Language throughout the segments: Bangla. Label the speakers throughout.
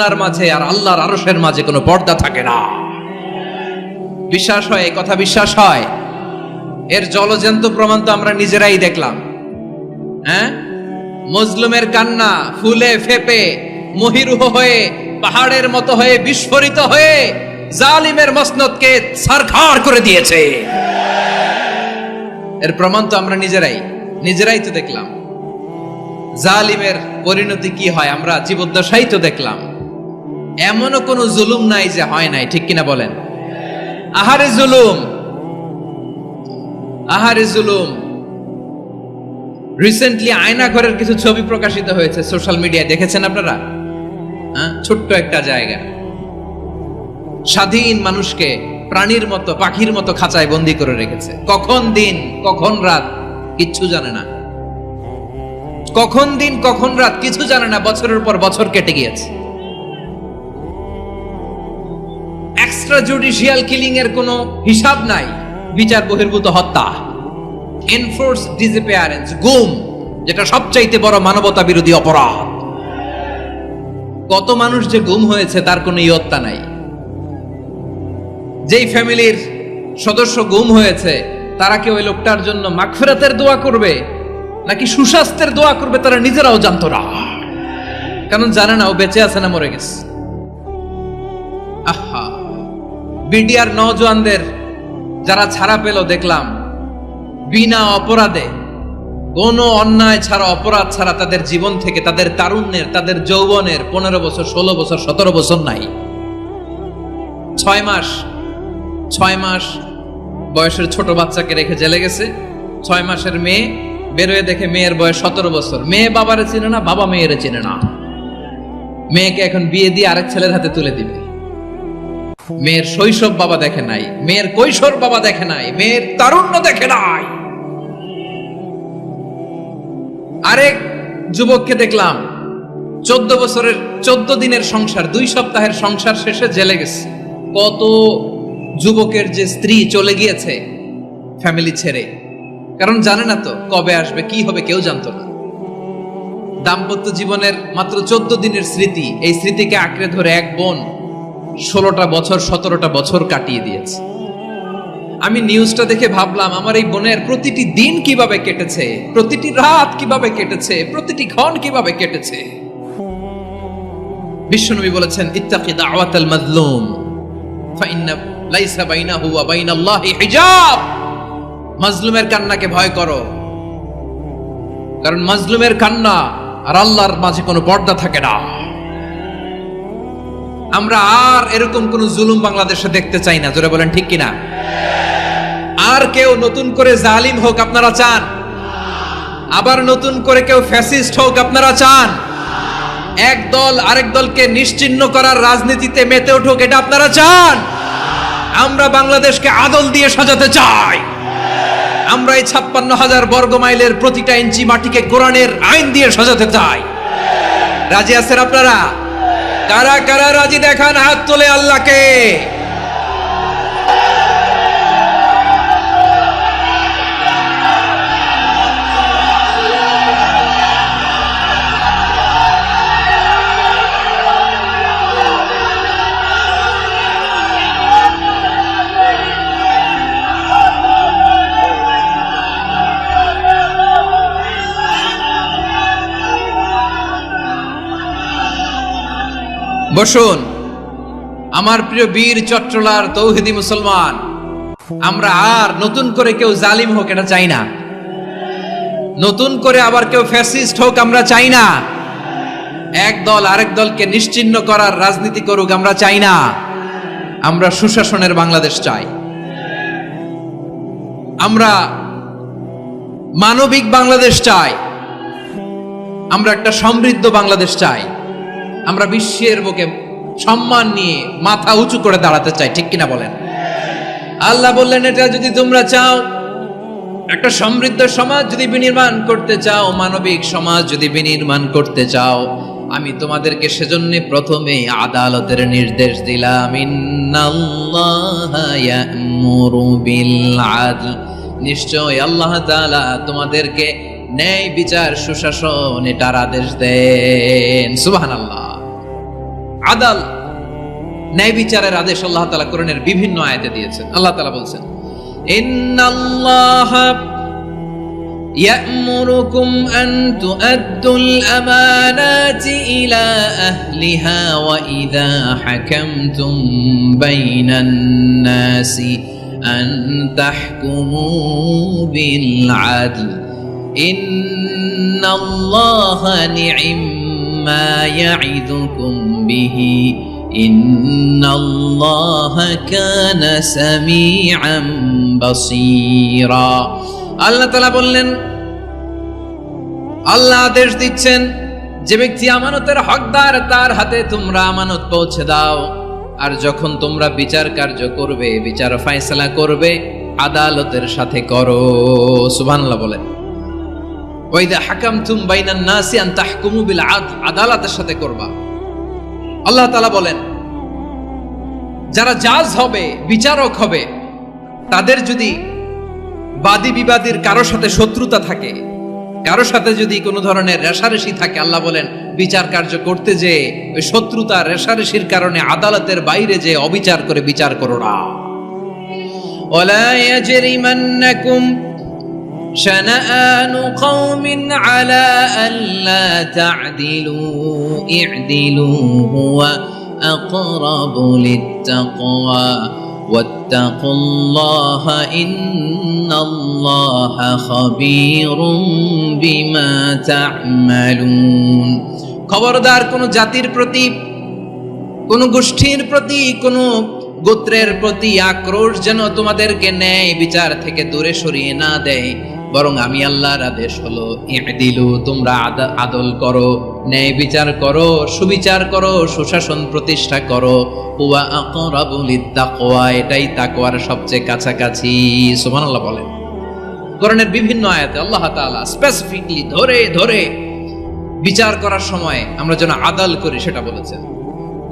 Speaker 1: আল্লাহর মাঝে আর আল্লাহর আরশের মাঝে কোনো পর্দা থাকে না। বিশ্বাস হয়? এই কথা বিশ্বাস হয়? এর জলজ্যান্ত প্রমাণ তো আমরা নিজেরাই দেখলাম। হ্যাঁ, মজলুমের কান্না ফুলে ফেপে মহিরুহ হয়ে পাহাড়ের মতো হয়ে বিস্ফোরিত হয়ে জালিমের মসনদকে ছারখার করে দিয়েছে। এর প্রমাণ তো আমরা নিজেরাই তো দেখলাম। জালিমের পরিণতি কি হয় আমরা জীবদ্দশাই তো দেখলাম। এমনও কোনো জুলুম নাই যে হয় নাই, ঠিক কিনা বলেন? আহারে জুলুম, আহারে জুলুম। রিসেন্টলি আয়না ঘরের কিছু ছবি প্রকাশিত হয়েছে সোশ্যাল মিডিয়ায়, দেখেছেন আপনারা? হ্যাঁ, ছোট্ট একটা জায়গা, স্বাধীন মানুষকে প্রাণীর মতো পাখির মতো খাঁচায় বন্দি করে রেখেছে। কখন দিন কখন রাত কিচ্ছু জানে না, কখন দিন কখন রাত কিছু জানে না। বছরের পর বছর কেটে গিয়েছে। এক্সট্রা জুডিশিয়াল কিলিং এর কোনো হিসাব নাই। বিচার বহির্ভূত হত্যা, এনফোর্স ডিসঅ্যাপিয়ারেন্স, গুম, যেটা সবচাইতে বড় মানবতা বিরোধী অপরাধ। কত মানুষ যে গুম হয়েছে তার কোনো ইয়ত্তা নাই। যেই ফ্যামিলির সদস্য গুম হয়েছে তারা কি ওই লোকটার জন্য মাগফিরাতের দোয়া করবে নাকি সুস্বাস্থ্যের দোয়া করবে তারা নিজেরাও জানতো না, কারণ জানে না ও বেঁচে আছে না মরে গেছে। আহা, বিডিআর নওজোয়ানদের যারা ছাড়া পেল দেখলাম, বিনা অপরাধে কোনো অন্যায় ছাড়া অপরাধ ছাড়া তাদের জীবন থেকে, তাদের তারুণ্যের, তাদের যৌবনের 15 বছর 16 বছর 17 বছর নাই, 6 মাস বয়সের ছোট বাচ্চাকে রেখে জেলে গেছে। 6 মাসের মেয়ে বেরোয় দেখে মেয়ের বয়স 17 বছর। মেয়ে বাবারে চিনে না, বাবা মেয়েরে চিনে না। মেয়েকে এখন বিয়ে দিয়ে আরেক ছেলের হাতে তুলে দিবে। মেয়ের শৈশব বাবা দেখে নাই, মেয়ের কৈশোর বাবা দেখে নাই, মেয়ের তারুণ্য দেখে নাই। আরেক যুবককে দেখলাম 14 বছরের 14 দিনের সংসার, 2 সপ্তাহের সংসার শেষে জেলে গেছে। কত যুবকের যে স্ত্রী চলে গিয়েছে ফ্যামিলি ছেড়ে, কারণ জানে না তো কবে আসবে, কি হবে, কেউ জানতো না। দাম্পত্য জীবনের মাত্র 14 দিনের স্মৃতি, এই স্মৃতিকে আঁকড়ে ধরে এক বোন 16টা বছর 17টা বছর কাটিয়ে দিয়েছে। আমি নিউজটা দেখে ভাবলাম আমার এই বোনের প্রতিটি দিন কিভাবে কেটেছে, প্রতিটি রাত কিভাবে কেটেছে, প্রতিটি ক্ষণ কিভাবে কেটেছে। বিশ্বনবী বলেছেন, ইত্তাকি দাওয়াতাল মাজলুম ফাইন্না লাইসা বাইনাহু ওয়া বাইনাল্লাহি হিজাব। মাজলুমের কান্নাকে ভয় করো, কারণ মাজলুমের কান্না আর আল্লাহর মাঝে কোনো পর্দা থাকে না। আমরা আর এরকম কোন জুলুম বাংলাদেশে দেখতে চাই না। জোরে বলেন ঠিক কিনা? আর কেউ নতুন করে জালিম হোক আপনারা চান? আবার নতুন করে কেউ ফ্যাসিস্ট হোক আপনারা চান? এক দল আরেক দলকে নিশ্চিহ্ন করার রাজনীতিতে মেতে উঠুক এটা আপনারা চান? আমরা বাংলাদেশকে আদল দিয়ে সাজাতে চাই। আমরা এই 56,000 বর্গ মাইলের প্রতিটা ইঞ্চি মাটিকে কোরআনের আইন দিয়ে সাজাতে চাই। রাজি আছেন আপনারা? কারা কারা রাজি দেখান হাত তোলে আল্লাহকে। বসুন আমার প্রিয় বীর চট্টলার তৌহিদি মুসলমান, আমরা আর নতুন করে কেউ জালিম হোক এটা চাই না। নতুন করে আবার কেউ ফ্যাসিস্ট হোক আমরা চাই না। এক দল আরেক দলকে নিশ্চিহ্ন করার রাজনীতি করুক আমরা চাই না। আমরা সুশাসনের বাংলাদেশ চাই। আমরা মানবিক বাংলাদেশ চাই। আমরা একটা সমৃদ্ধ বাংলাদেশ চাই। আমরা বিশ্বের বুকে সম্মান নিয়ে মাথা উঁচু করে দাঁড়াতে চাই, ঠিক কিনা বলেন? আল্লাহ বললেন, এটা যদি তোমরা চাও, একটা সমৃদ্ধ সমাজ যদি বিনির্মাণ করতে চাও, মানবিক সমাজ যদি বিনির্মাণ করতে চাও, আমি তোমাদেরকে সেজন্য প্রথমে আদালতের নির্দেশ দিলাম। ইন্নাল্লাহা ইয়া'মুরু বিল আদল, নিশ্চয় আল্লাহ তাআলা তোমাদেরকে ন্যায় বিচার সুশাসন এটার আদেশ দেন। সুবহানাল্লাহ। আদাল, ন্যায় বিচারের আদেশ আল্লাহ তাআলা কোরআনের বিভিন্ন আয়াতে দিয়েছেন। আল্লাহ তাআলা বলছেন, ইন্নাল্লাহা يأمركم أن تؤدوا الأمانات إلى أهلها وإذا حكمتم بين الناس أن تحكموا بالعدل إن الله نعم ما يعظكم به إن الله كان سميعا بصيرا আল্লাহ তাআলা বললেন, আল্লাহ আদেশ দিচ্ছেন যে ব্যক্তি আমানতের হকদার তার হাতে তোমরা আমানত পৌঁছে দাও, আর যখন তোমরা বিচার কার্য করবে, বিচার ফয়সালা করবে, আদালতের সাথে করো। সুবহানাল্লাহ বলেন। ওয়া ইযা হাকামতুম বাইনান নাসি আন তাহকুমু বিল আদল, আদালতের সাথে করবা। আল্লাহ তাআলা বলেন, যারা জাজ হবে, বিচারক হবে, তাদের যদি বাদী বিবাদীর কারো সাথে শত্রুতা থাকে, কারো সাথে যদি কোনো ধরনের রেষারেষি থাকে, আল্লাহ বলেন বিচার কার্য করতে যে ওই শত্রুতা রেষারেষির কারণে আদালতের বাইরে যে অবিচার করে বিচার করো না। ওয়ালা ইয়াজরিমান্নাকুম শানাআনু কওমিন আলা আল্লা তা'দিলু ই'দিলু হুয়া আকরাবু লিত্তাকওয়া واتقوا الله إن الله خبير بما تعملون। খবরদার কোন জাতির প্রতি, কোন গোষ্ঠীর প্রতি, কোন গোত্রের প্রতি আক্রোশ যেন তোমাদেরকে ন্যায় বিচার থেকে দূরে সরিয়ে না দেয়, বরং আমি আল্লাহর আদেশ হলো ই'দিলু, তোমরা আদল করো, ন্যায় বিচার করো, সুবিচার করো, সুশাসন প্রতিষ্ঠা করো। হুয়া আকরাবু লিত্তাকওয়া, এটাই তাকওয়ার সবচেয়ে কাছাকাছি। সুবহানাল্লাহ বলেন। কোরআনের বিভিন্ন আয়াতে আল্লাহ তাআলা স্পেসিফিকলি ধরে ধরে বিচার করার সময় আমরা যেন আদাল করি সেটা বলেছেন।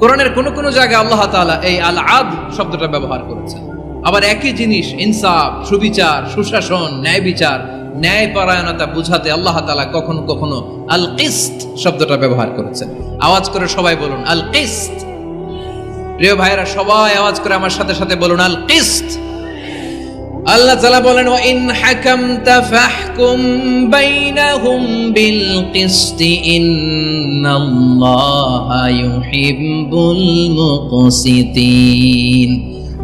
Speaker 1: কোরআনের কোন কোন জায়গায় আল্লাহ তাআলা এই আল আদ শব্দটা ব্যবহার করেছেন। আবার একই জিনিস ইনসাফ, সুবিচার, সুশাসন, ন্যায় বিচার, ন্যায় পরায়ণতা বুঝাতে আল্লাহ তাআলা কখনো কখনো আল কিসত শব্দটা ব্যবহার করেছেন। আওয়াজ করে সবাই বলুন আল কিসত। প্রিয় ভাইরা, সবাই আওয়াজ করে আমার সাথে সাথে বলুন আল কিসত। আল্লাহ তাআলা বলেন, ওয়া ইন হাকামতা ফাহকুম বাইনাহুম বিল কিসত ইন্নাল্লাহা ইউহিব্বুল মুকসিতিন।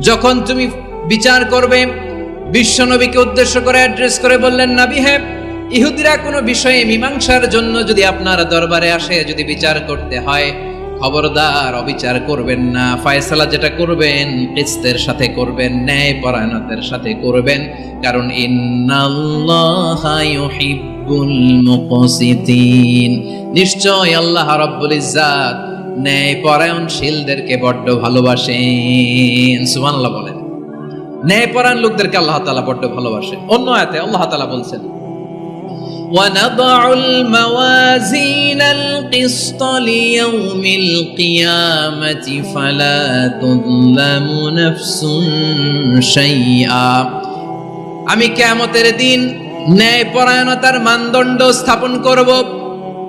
Speaker 1: যখন তুমি বিচার করবে, বিশ্বনবীকে উদ্দেশ্য করে অ্যাড্রেস করে বললেন, নবী হে, ইহুদিরা কোনো বিষয়ে মীমাংসার জন্য যদি আপনার দরবারে আসে, যদি বিচার করতে হয়, খবরদার অবিচার করবেন না। ফয়সালা যেটা করবেন কিসতের সাথে করবেন, ন্যায় পরায়ণতার সাথে করবেন, কারণ ইন্নাল্লাহা ইউহিব্বুল মুকসিতিন, নিশ্চয় আল্লাহ রাব্বুল ইজ্জাত ন্যায় পরায়ণশীলদেরকে বড্ড ভালোবাসেন। সুবহানাল্লাহ বলেন। ন্যায় পরায়ণ লোকদেরকে আল্লাহ তাআলা বড্ড ভালোবাসেন। অন্য আয়াতে আল্লাহ তাআলা বলছেন, وَنَضَعُ الْمَوَازِينَ الْقِسْطَ لِيَوْمِ الْقِيَامَةِ فَلَا تُظْلَمُ نَفْسٌ شَيْئًا। আমি কিয়ামতের দিন ন্যায় পরায়ণতার মানদণ্ড স্থাপন করব,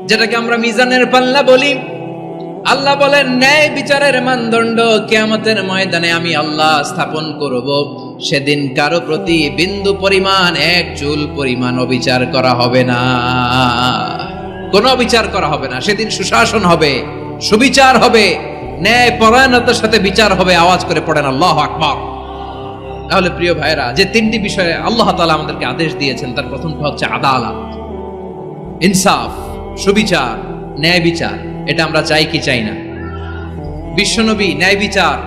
Speaker 1: যেটাকে আমরা মিজানের পাল্লা বলি। আল্লাহ বলেন, ন্যায় বিচারের মানদণ্ড কিয়ামতের ময়দানে আমি আল্লাহ স্থাপন করব। সেদিন কারো প্রতি বিন্দু পরিমাণ, এক চুল পরিমাণ অবিচার করা হবে না, কোনো অবিচার করা হবে না। সেদিন সুশাসন হবে, সুবিচার হবে, ন্যায় পরায়ণতার সাথে বিচার হবে। আওয়াজ করে পড়েন আল্লাহু আকবার। তাহলে প্রিয় ভাইরা, যে তিনটি বিষয়ে আল্লাহ তাআলা আমাদেরকে আদেশ দিয়েছেন, তার প্রথমটা হচ্ছে আদালত, ইনসাফ, সুবিচার, ন্যায় বিচার। এটা আমরা চাই কি চাই না? বিশ্বনবী ন্যায় বিচার,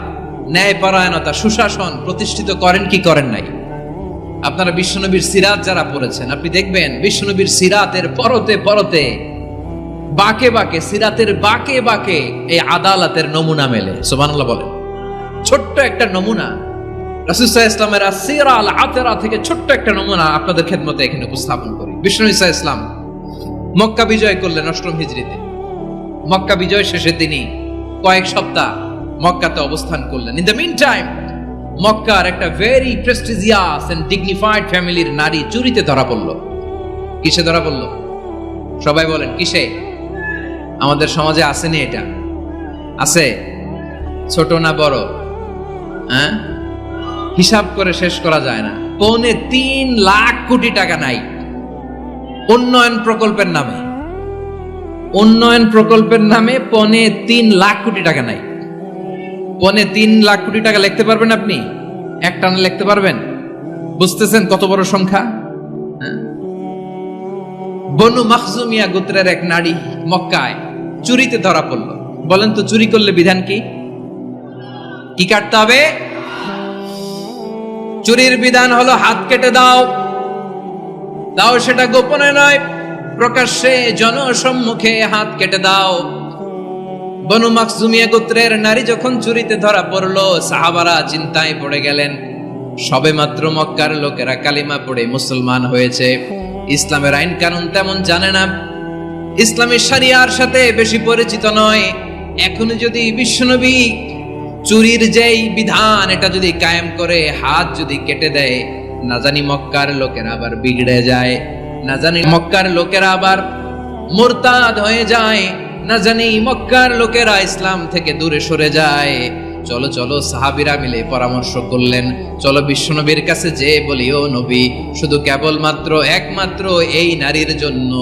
Speaker 1: ন্যায় পরায়ণতা, সুশাসন প্রতিষ্ঠিত করেন কি করেন নাই? আপনারা বিশ্বনবীর সিরাত যারা পড়েছেন, আপনি দেখবেন বিশ্বনবীর সিরাতের পরতে পরতে, বাঁকে বাঁকে, সিরাতের বাঁকে বাঁকে এই আদালতের নমুনা মেলে। সুবহানাল্লাহ বলেন। ছোট্ট একটা নমুনা রাসূল সাল্লাল্লাহু আলাইহি ওয়াসাল্লামের আসিরা আল আতরা থেকে ছোট্ট একটা নমুনা আপনাদের খেদমতে এখানে উপস্থাপন করি। বিশ্বনবী সাল্লাল্লাহু আলাইহি ওয়াসাল্লাম মক্কা বিজয় করলেন ৮ম হিজরিতে। মক্কা বিজয় শেষে তিনি কয়েক সপ্তাহ মক্কাতে অবস্থান করলেন। ইন দ্য মিন টাইম মক্কার একটা ভেরি প্রেস্টিজিয়াস এন্ড ডিগনিফাইড ফ্যামিলির নারী চুরিতে ধরা পড়ল। কিসে ধরা পড়ল? সবাই বলেন কিসে? আমাদের সমাজে আসেনি এটা? আছে? ছোট না বড়? হ্যাঁ, হিসাব করে শেষ করা যায় না। 3.25 কোটি টাকা নাই উন্নয়ন প্রকল্পের নামে। উন্নয়ন প্রকল্পের নামে 3.25 কোটি টাকা নাই। 3.25 কোটি টাকা লিখতে পারবেন আপনি? একটানা লিখতে পারবেন? বুঝতেছেন কত বড় সংখ্যা? বনু মাখজুমিয়া গোত্রের এক নারী মক্কায় চুরিতে ধরা পড়ল। বলেন তো চুরি করলে বিধান কি? কি কাটতে হবে? চুরির বিধান হলো হাত কেটে দাও। দাও সেটা গোপনে নয়, প্রকাশ্যে জনসম্মুখে হাত কেটে দাও। বনু মাখজুমিয়া গোত্রের নারী যখন চুরিতে ধরা পড়লো, সাহাবারা চিন্তায় পড়ে গেলেন। সবেমাত্র মক্কার লোকেরা কালিমা পড়ে মুসলমান হয়েছে, ইসলামের আইন কানুন তেমন জানে না, ইসলামের শরিয়ার সাথে বেশি পরিচিত নয়। এখন যদি বিশ্বনবী চুরির যেই বিধান এটা যদি কায়েম করে হাত যদি কেটে দেয়, না জানি মক্কার লোকেরা আবার বিগড়ে যায়, না জানি মক্কার লোকেরা আবার মুরতাদ হয়ে যায়, না জানি মক্কার লোকেরা ইসলাম থেকে দূরে সরে যায়। চলো চলো, সাহাবীরা মিলে পরামর্শ করলেন, চলো বিশ্বনবীর কাছে যে বলি, ও নবী, শুধু কেবলমাত্র একমাত্র এই নারীর জন্য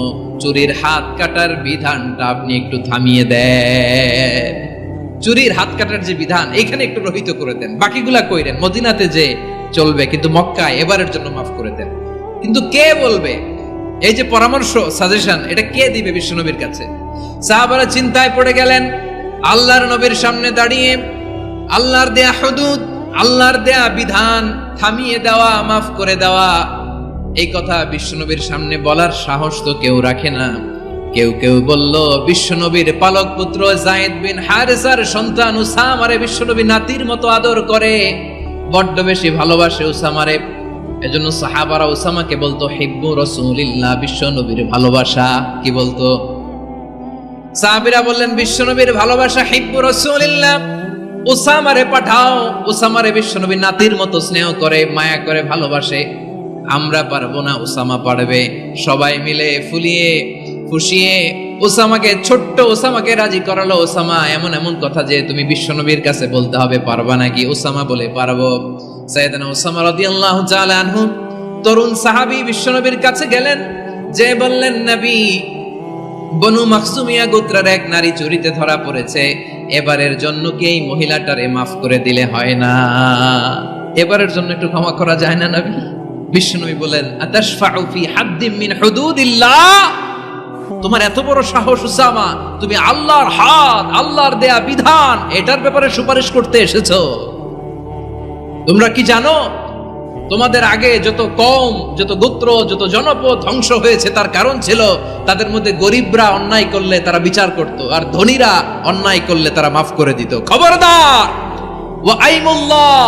Speaker 1: চুরির হাত কাটার বিধানটা আপনি একটু থামিয়ে দেন। চুরির হাত কাটার যে বিধান এখানে একটু রহিত করে দেন, বাকিগুলা কইরেন মদিনাতে যে চলবে, কিন্তু মক্কায় এবারের জন্য মাফ করে দেন। কিন্তু কে বলবে? এই যে পরামর্শ, সাজেশন, এটা কে দিবে বিশ্বনবীর কাছে? সাহাবারা চিন্তায় পড়ে গেলেন। আল্লাহর নবীর সামনে দাঁড়িয়ে আল্লাহর দেয়া হুদুদ, আল্লাহর দেয়া বিধান থামিয়ে দেওয়া, মাফ করে দেওয়া, এই কথা বিশ্বনবীর সামনে বলার সাহস তো কেউ রাখে না। কেউ কেউ বলল, বিশ্বনবীর পালক পুত্র যায়েদ বিন হারেসার সন্তান উসামারে বিশ্বনবী নাতির মতো আদর করে, বড্ড বেশি ভালোবাসে উসামারে। এজন্য সাহাবারা উসামাকে বলতো হিব্বু রাসূলিল্লাহ, বিশ্বনবীর ভালোবাসা। কি বলতো? সাহাবীরা বললেন, বিশ্বনবীর ভালোবাসা হিব্বু রাসূলিল্লাহ, উসামারে পাঠাও। উসামারে বিশ্বনবী নাতির মতো স্নেহ করে, মায়া করে, ভালোবাসে। আমরা পারবো না, উসামা পারবে। সবাই মিলে ফুলিয়ে ফুসিয়ে উসামাকে, ছোট্ট উসামাকে রাজি করালো। উসামা এমন এমন কথা যে তুমি বিশ্বনবীর কাছে বলতে হবে, পারবা নাকি? উসামা বলে, পারবো। সাইয়েদনা উসামা রাদিয়াল্লাহু তাআলা আনহু তরুণ সাহাবী বিশ্বনবীর কাছে গেলেন, যে বললেন, নবী, বনু মাখজুমিয়া গোত্রের এক নারী চুরিতে ধরা পড়েছে, এবারের জন্য কি এই মহিলাটারে মাফ করে দিলে হয় না? এবারের জন্য একটু ক্ষমা করা যায় না নবী? বিশ্বনবী বলেন, আতাশফাউ ফি হাদ্দিম মিন হুদুদিল্লাহ, তোমার এত বড় সাহস উসামা, তুমি আল্লাহর হাত, আল্লাহর দেয়া বিধান, এটার ব্যাপারে সুপারিশ করতে এসেছো? তোমরা কি জানো তোমাদের আগে যত কওম, যত গোত্র, যত জনপদ ধ্বংস হয়েছে তার কারণ ছিল তাদের মধ্যে গরিবরা অন্যায় করলে তারা বিচার করত, আর ধনীরা অন্যায় করলে তারা মাফ করে দিত। খবরদার! ওয়া আইমুল্লাহ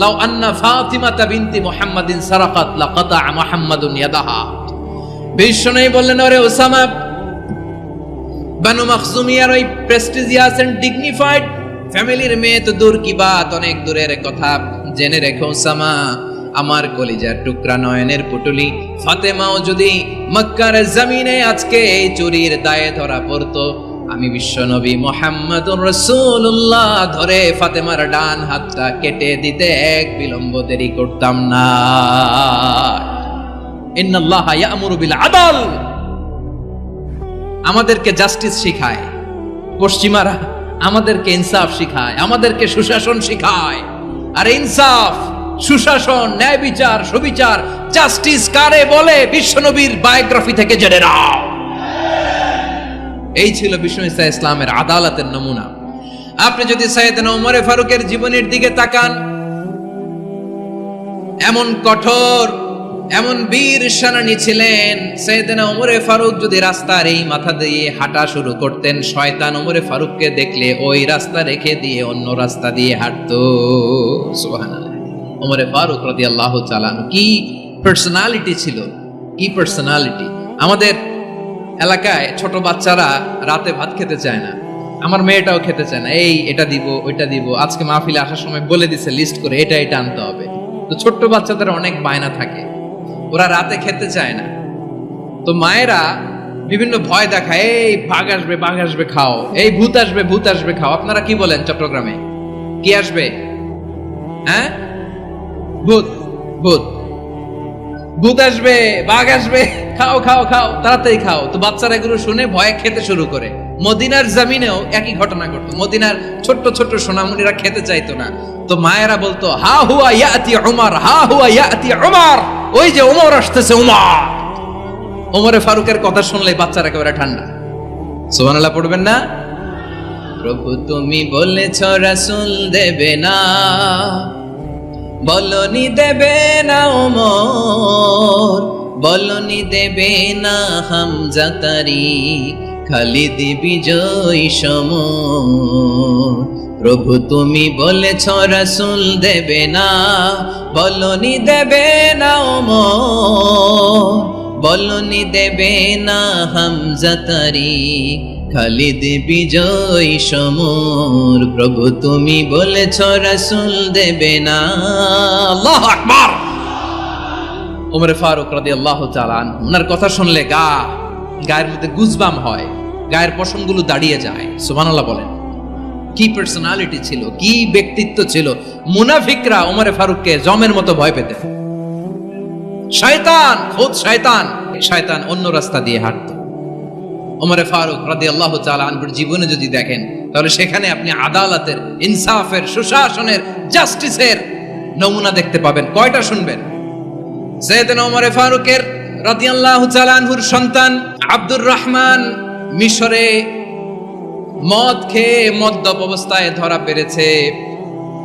Speaker 1: লাউ আন্না ফাতিমাতা বিনতি মুহাম্মাদিন সারাকাত লাকাতা মুহাম্মাদুন ইয়াদাহা। বিশ্বনবী বললেন, ওরে উসামা, বানু মাখজুমিয়ার ওই প্রেস্টিজিয়াস এন্ড ডিগনিফাইড ফ্যামিলির মেয়ে তো দূর কি বাত, অনেক দূরের কথা। জেনে রেখো উসামা, আমার কলিজার টুকরা নয়নের পুটুলি ফাতেমাও যদি মক্কার জমিনে আজকে এই চুরির দায়ে ধরা পড়তো, আমি বিশ্বনবী মুহাম্মদুর রাসূলুল্লাহ ধরে ফাতেমার ডান হাতটা কেটে দিতে এক বিলম্ব দেরি করতাম না। ইন্নাল্লাহা ইয়া'মুরু বিল আদল, আমাদেরকে জাস্টিস শিখায় পশ্চিমারা, আমাদেরকে ইনসাফ শিখায়, আমাদেরকে সুশাসন শিখায়। আর ইনসাফ, সুশাসন, ন্যায় বিচার, সুবিচার, জাস্টিস কারে বলে বিশ্বনবীর বায়োগ্রাফি থেকে জেনে নাও। এই ছিল বিষ্ণু ঈসা ইসলামের আদালতের নমুনা। আপনি যদি সাইয়েদনা ওমরে ফারুকের জীবনের দিকে তাকান, এমন কঠোর, এমন বীর সেনানী ছিলেন। সাইয়েদনা ওমরে ফারুক যদি রাস্তার এই মাথা দিয়ে হাঁটা শুরু করতেন, শয়তান ওমরে ফারুককে দেখলে ওই রাস্তা রেখে দিয়ে অন্য রাস্তা দিয়ে হাঁটতো। সুবহানাল্লাহ। ওমরে ফারুক রাদিয়াল্লাহু তাআলা কি পার্সোনালিটি ছিল, কি পার্সোনালিটি! আমাদের এলাকায় ছোট বাচ্চারা রাতে ভাত খেতে চায় না, আমার মেয়েটাও খেতে চায় না। এই এটা দিব, ওইটা দিব, আজকে মাহফিলে আসার সময় বলে দিছে লিস্ট করে এটা এটা আনতে হবে। তো ছোট্ট বাচ্চাদের অনেক বায়না থাকে, ওরা রাতে খেতে চায় না। তো মায়েরা বিভিন্ন ভয় দেখায়, এই বাঘ আসবে, বাঘ আসবে খাও, এই ভূত আসবে, ভূত আসবে খাও। আপনারা কি বলেন চট্টগ্রামে? কি আসবে? হ্যাঁ, ভূত। ভূত ভূত আসবে, বাঘ আসবে, খাও খাও খাও, তাড়াতাড়ি খাও। তো বাচ্চারা এগুলো শুনে ভয়ে খেতে শুরু করে। মদিনার জমিনেও একই ঘটনা ঘটতো। মদিনার ছোট্ট ছোট্ট সোনামণিরা খেতে চাইতো না, তো মায়েরা বলতো, হা হুয়া ইয়াতি উমর, হা হুয়া ইয়াতি উমর, ওই যে ওমর আসতেছে, ওমর। ওমরে ফারুকের কথা শুনলে বাচ্চারা একেবারে ঠান্ডা। সুবহানাল্লাহ পড়বেন না? প্রভু তুমি বলেছ রাসূল দেবে না, বলনি দেবে না ওমর, বলনি দেবে না হামজা তারিক, খালিদ বিজয় সমর। প্রভু তুমি বলেছ রাসূল দেবে না, বলনি দেবে না ওমর, বলনি দেবে না হামজা তারিক, খালিদ বিজয় সমর। প্রভু তুমি বলেছ রাসূল দেবে না। আল্লাহু আকবার। ওমর ফারুক রাদিয়াল্লাহু তাআলা আনহু, ওনার কথা শুনলে গায়ের মধ্যে গুজবাম হয়, গায়ের পশমগুলো দাঁড়িয়ে যায়। সুবহানাল্লাহ বলেন। কি পার্সোনালিটি ছিল, কি ব্যক্তিত্ব ছিল। মুনাফিকরা ওমর ফারুককে জমের মতো ভয় পেত। শয়তান, খুদ শয়তান, শয়তান অন্য রাস্তা দিয়ে হাঁটতো। ওমর ফারুক রাদিয়াল্লাহু তাআলা আনহুর জীবনে যদি দেখেন, তাহলে সেখানে আপনি আদালতের, ইনসাফের, সুশাসনের, জাস্টিসের নমুনা দেখতে পাবেন। কয়টা শুনবেন? সাইয়েদনা ওমর ফারুকের রাদিয়াল্লাহু তাআলা আনহুর সন্তান আব্দুর রহমান মিশরে মদ খেয়ে মদ্যপ অবস্থায় ধরা পড়েছে।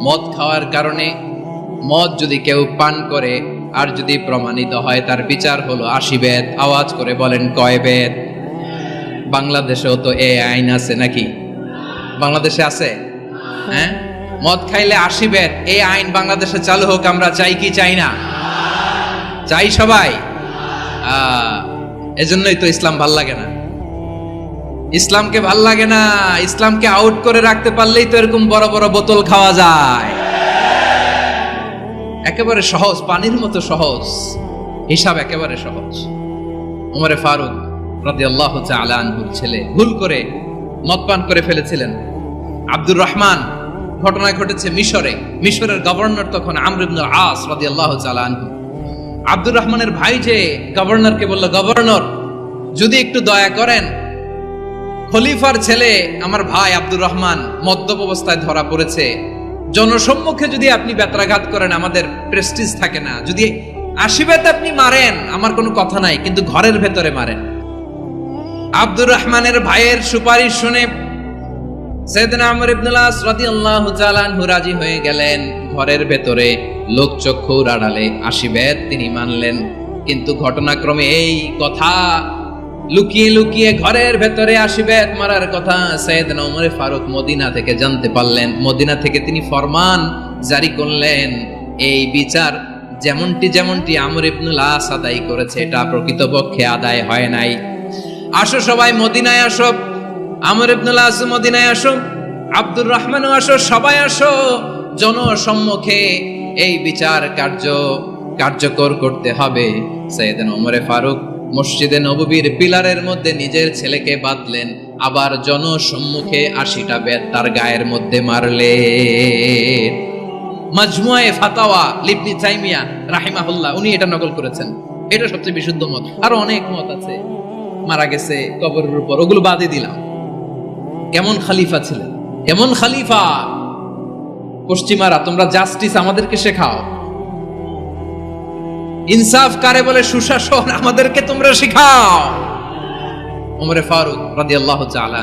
Speaker 1: মদ খাওয়ার কারণে, মদ যদি কেউ পান করে আর যদি প্রমাণিত হয়, তার বিচার হলো 80 বেত। আওয়াজ করে বলেন কয় বেত? বাংলাদেশেও তো এই আইন আছে নাকি? বাংলাদেশে আছে? হ্যাঁ, মদ খাইলে 80 বেত, এই আইন বাংলাদেশে চালু হোক। আমরা চাই কি চাই না? চাই সবাই। এজন্যই তো ইসলাম ভাল লাগে না। ইসলামকে ভাল লাগে না। ইসলামকে আউট করে রাখতে পারলেই তো এরকম বড় বড় বোতল খাওয়া যায়। একেবারে সহজ, পানির মতো সহজ, হিসাব একেবারে সহজ। ওমর ফারুক রাদিয়াল্লাহু তাআলা আনহুর ছেলে ভুল করে মদ পান করে ফেলেছিলেন। আব্দুর রহমান, ঘটনা ঘটেছে মিশরে। মিশরের গভর্নর তখন আমর ইবনুল আস রাদিয়াল্লাহু তাআলা আনহু। আব্দুর রহমানের ভাই যে গভর্নরকে বলল, গভর্নর যদি একটু দয়া করেন, খলিফার ছেলে আমার ভাই আব্দুর রহমান মদ্যপ অবস্থায় ধরা পড়েছে, জনসম্মুখে যদি আপনি বেত্রাঘাত করেন আমাদের প্রেস্টিজ থাকে না, যদি 80 বেত আপনি মারেন আমার কোনো কথা নাই, কিন্তু ঘরের ভেতরে মারেন। আব্দুর রহমানের ভাইয়ের সুপারিশ শুনে সাইয়েদনা আমর ইবনুল আস রাদিয়াল্লাহু তাআলা আনহু রাজি হয়ে গেলেন। ঘরের ভেতরে লোকচক্ষুর আড়ালে 80 বেত তিনি মানলেন। কিন্তু ঘটনাক্রমে এই কথা লুকিয়ে লুকিয়ে ঘরের ভেতরে 80 বেত মারার কথা সাইয়েদনা ওমর ফারুক মদিনা থেকে জানতে পারলেন। মদিনা থেকে তিনি ফরমান জারি করলেন, এই বিচার যেমনটি আমর ইবনুল আস আদায় করেছে, এটা প্রকৃতপক্ষে আদায় হয় নাই। আসো সবাই মদিনায় আসো, আমর ইবনুল আস মদিনায় আসো, আব্দুর রহমানও আসো, সবাই আসো, জনসম্মুখে এই বিচার কার্যকর করতে হবে। সাইয়েদনা ওমর ফারুক মসজিদে নববীর পিলারের মধ্যে নিজের ছেলেকে বাঁধলেন, আবার জনসম্মুখে 80টা বেত তার গায়ের মধ্যে মারলেন। মাজমুয়ে ফাতাওয়া ইবনে তাইমিয়া রাহিমাহুল্লাহ উনি এটা নকল করেছেন। এটা সবচেয়ে বিশুদ্ধ মত। আরো অনেক মত আছে, মারা গেছে কবরের উপর, ওগুলো বাদে দিলাম। কেমন খলিফা ছিলেন, কেমন খলিফা! পশ্চিমারা তোমরা জাস্টিস আমাদেরকে শেখাও, ইনসাফ কারে বলে, সুশাসন আমাদেরকে তোমরা শেখাও। ওমর ফারুক রাদিয়াল্লাহু তাআলা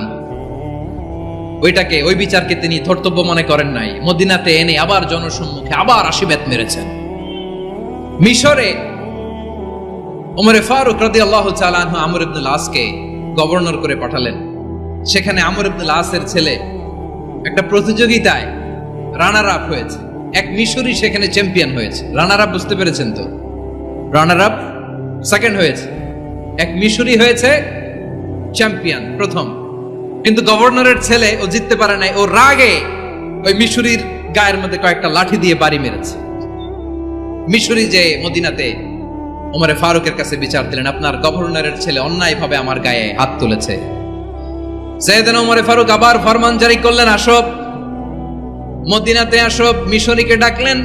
Speaker 1: ওই বিচারকে তিনি ধর্তব্য মনে করেন নাই। মদিনাতে এনে আবার জনসম্মুখে আবার 80 বেত মেরেছেন। মিশরে ওমর ফারুক রাদিয়াল্লাহু তাআলা আনহু আমর ইবনুল আসকে গভর্নর করে পাঠালেন। সেখানে আমর ইবনুল আসের ছেলে একটা প্রতিযোগিতায় রানার আপ হয়েছে। এক মিশরি সেখানে চ্যাম্পিয়ন হয়েছে। রানার আপ বুঝতে পেরেছেন তো? রানার আপ সেকেন্ড হয়েছে, এক মিশরি হয়েছে চ্যাম্পিয়ন প্রথম। কিন্তু গভর্নরের ছেলে ও জিততে পারে নাই। ও রাগে ওই মিশরির গায়ের মধ্যে কয়েকটা লাঠি দিয়ে বাড়ি মেরেছে। মিশরি যে মদিনাতে ওমর ফারুকের কাছে বিচার দিলেন, আপনার গভর্নরের ছেলে অন্যায়ভাবে আমার গায়ে হাত তুলেছে। সাইয়েদনা ওমর ফারুক আবার ফরমান জারি করলেন, আসো মদিনাতে আসো, মিশরীকে ডাকলেন।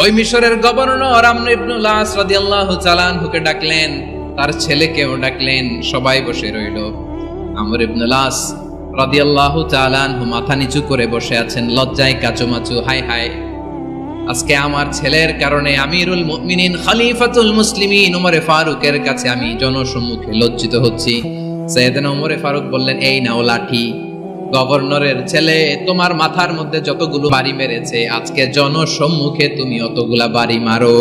Speaker 1: ওই মিশরের গভর্নর আমর ইবনুল আস রাদিয়াল্লাহু তাআলা আনহুকে ডাকলেন, তার ছেলেকেও ডাকলেন। সবাই বসে রইল। আমর ইবনুল আস রাদিয়াল্লাহু তাআলা আনহু মাথা নিচু করে বসে আছেন, লজ্জায় কাচুমাচু। হায় হায়, আজকে আমার ছেলের কারণে আমিরুল মুমিনিন খলিফাতুল মুসলিমিন ওমরে ফারুকের কাছে আমি জনসম্মুখে লজ্জিত হচ্ছি। সাইয়েদনা ওমরে ফারুক বললেন, এই নাও লাঠি। গভর্নরের ছেলে তোমার মাথার মধ্যে যতগুলো বাড়ি মেরেছে, আজকে জনসম্মুখে তুমি অতগুলা বাড়ি মারো।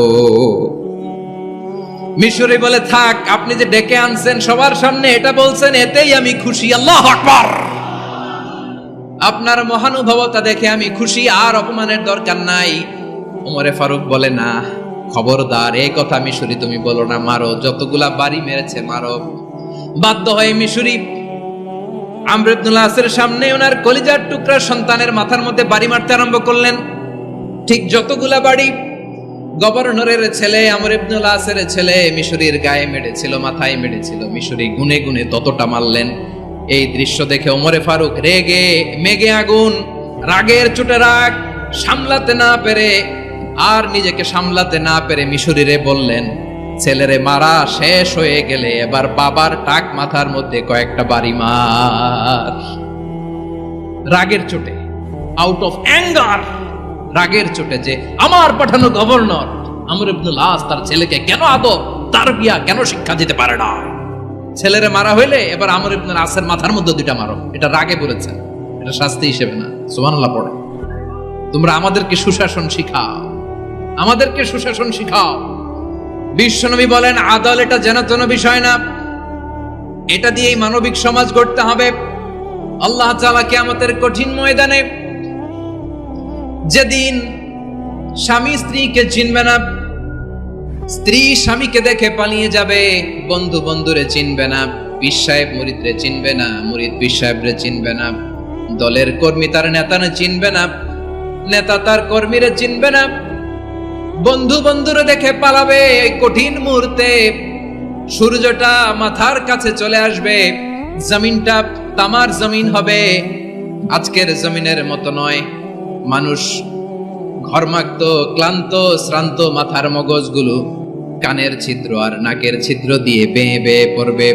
Speaker 1: মিশরী বলে, থাক, আপনি যে ডেকে আনছেন সবার সামনে এটা বলছেন, এতেই আমি খুশি। আল্লাহু আকবার। আপনার মহানুভবতা দেখে আমি খুশি, আর অপমানের দরকার নাই। ওমরে ফারুক বলে, না, খবরদার, এই কথা মিশরী তুমি বলো না, মারো, যতগুলা বাড়ি মেরেছে মারো। বাধ্য হয়ে মিশরী আমর ইবনুল আসের সামনে ওনার কলিজার টুকরা সন্তানের মাথার মধ্যে বাড়ি মারতে আরম্ভ করলেন। ঠিক যতগুলা বাড়ি গভর্নরের ছেলে আমর ইবনুল আসের ছেলে মিশরীর গায়ে মেরেছিল, মাথায় মেরেছিল, মিশরী গুনে গুনে ততটা মারলেন। এই দৃশ্য দেখে ওমরে ফারুক রেগে মেগে আগুন, রাগের চোটে রাগ সামলাতে না পেরে, আর নিজেকে সামলাতে না পেরে মিশরীরে বললেন, ছেলেরে মারা শেষ হয়ে গেলে এবার বাবার টাক মাথার মধ্যে কয়েকটা বাড়ি মার। রাগের চোটে, আউট অফ অ্যাঙ্গার, রাগের চোটে, যে আমার পাঠানো গভর্নর আমর ইবনুল আস তার ছেলেকে কেন আদব তারবিয়া কেন শিক্ষা দিতে পারে না। ছেলেরে মারা হইলে এবার আমর ইবনুল আসের মাথার মধ্যে দুইটা মারো। এটা রাগে বলেছেন, এটা শাস্তি হিসেবে না। সুবহানাল্লাহ পড়ে। তোমরা আমাদেরকে সুশাসন শিখাও, আমাদেরকে সুশাসন শিখাও। বিশ্বনবী বলেন, আদল এটা যেন তেন বিষয় না, এটা দিয়েই মানবিক সমাজ গড়তে হবে। আল্লাহ তাআলা কিয়ামতের কঠিন ময়দানে, যেদিন স্বামী স্ত্রীকে চিনবে না, স্ত্রী স্বামীকে দেখে পালিয়ে যাবে, বন্ধু বন্ধুরে চিনবে না, পীর সাহেব মুরিদরে চিনবে না, মুরিদ পীর সাহেবরে চিনবে না, দলের কর্মী তার নেতারে চিনবে না, নেতা তার কর্মীরে চিনবে না, বন্ধু বন্ধুরে দেখে পালাবে। এই কঠিন মুহূর্তে সূর্যটা মাথার কাছে চলে আসবে, জমিনটা তামার জমিন হবে, আজকের জমিনের মতো নয়। মানুষ ঘর্মাক্ত, ক্লান্ত, শ্রান্ত মাথার মগজগুলো কানের ছিদ্র আর নাকের ছিদ্র দিয়ে বেয়ে বেয়ে পড়বে।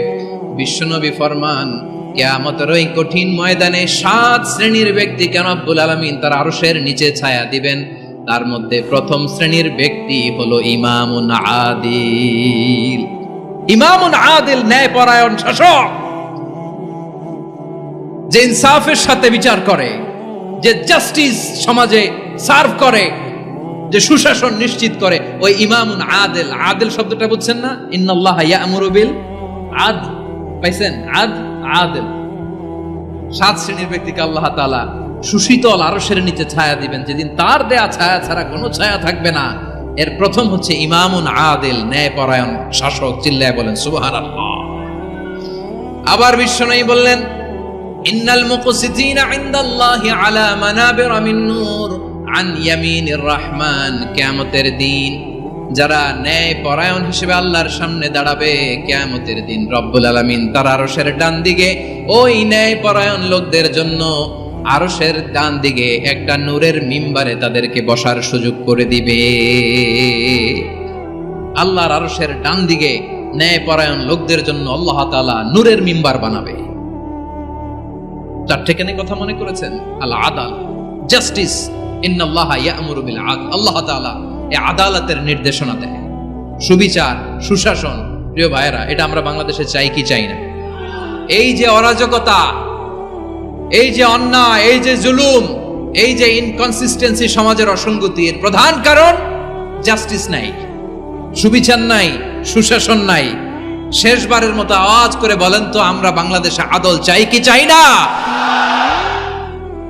Speaker 1: বিশ্বনবী ফরমান, কিয়ামতের ওই কঠিন ময়দানে 7 শ্রেণীর ব্যক্তিকে রব্বুল আলামিন তার আরশের নিচে ছায়া দিবেন। তার মধ্যে প্রথম শ্রেণীর ব্যক্তি হলো ইমামুন আদিল। ইমামুন আদিল, ন্যায়পরায়ণ শাসক, যে ইনসাফের সাথে বিচার করে, যে জাস্টিস সমাজে সার্ভ করে, যে সুশাসন নিশ্চিত করে, ওই ইমামুন আদিল। আদিল শব্দটা বুঝছেন না? ইন্নাল্লাহা ইয়া'মুরু বিল আদল। পাইছেন? আদিল। 7 শ্রেণীর ব্যক্তিকে আল্লাহ তাআলা সুশীতল আরশের নিচে ছায়া দিবেন, যেদিন তার দেয়া ছায়া ছাড়া কোনো ছায়া থাকবে না। এর প্রথম হচ্ছে ইমামুন আদিল, ন্যায়পরায়ণ শাসক। চিল্লায় বলেন সুবহানাল্লাহ। আবার বিশ্বনবী বললেন, ইন্নাল মুকসিতিনা ইনদাল্লাহি আলা মানাবির মিন নূর আন ইয়ামিনির রহমান। কিয়ামতের দিন যারা ন্যায়পরায়ণ হিসেবে আল্লাহর সামনে দাঁড়াবে, কিয়ামতের দিন রব্বুল আলামিন তার আরশের ডান দিকে ওই ন্যায়পরায়ণ লোকদের জন্য আরশের ডান দিকে একটা নূরের মিম্বারে তাদেরকে বসার সুযোগ করে দিবে। আল্লাহর আরশের ডান দিকে ন্যায়পরায়ণ লোকদের জন্য আল্লাহ তাআলা নূরের মিম্বার বানাবে। 4 কেন কথা মনে করেছেন? আল আদাল, জাস্টিস। ইন্নাল্লাহা ইয়া'মুরু বিল আদল। আল্লাহ তাআলা এই আদালতের নির্দেশনা দেয়, সুবিচার, সুশাসন। প্রিয় ভাইয়েরা, এটা আমরা বাংলাদেশে চাই কি চাই না? এই যে অরাজকতা, এই যে অন্যায়, এই যে জুলুম, এই যে ইনকনসিস্টেন্সি সমাজের অসঙ্গতি, এর প্রধান কারণ জাস্টিস নাই, সুবিচার নাই, সুশাসন নাই। শেষবারের মতো আওয়াজ করে বলেন তো, আমরা বাংলাদেশে আদল চাই কি চাই না?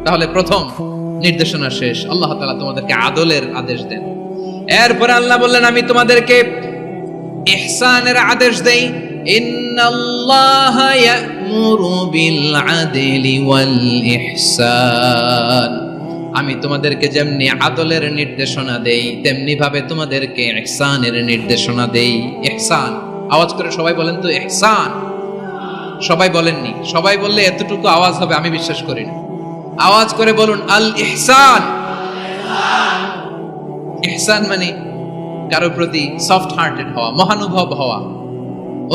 Speaker 1: তাহলে প্রথম নির্দেশনা শেষ। আল্লাহ তাআলা তোমাদেরকে আদলের আদেশ দেন। এরপরে আল্লাহ বললেন, আমি তোমাদেরকে ইহসানের আদেশ দেই। ইন্নাল্লাহা ইয়া'মুরু বিল আদলি ওয়াল ইহসান। আমি তোমাদেরকে যেমনি আদলের নির্দেশনা দেই, তেমনি ভাবে তোমাদেরকে ইহসানের নির্দেশনা দেই। ইহসান, আওয়াজ করে সবাই বলেন তো ইহসান। সবাই বলেননি, সবাই বললে এতটুকু আওয়াজ হবে আমি বিশ্বাস করি না। আওয়াজ করে বলুন আল ইহসান। ইহসান মানে কারো প্রতি সফট হার্টেড হওয়া, মহানুভব হওয়া,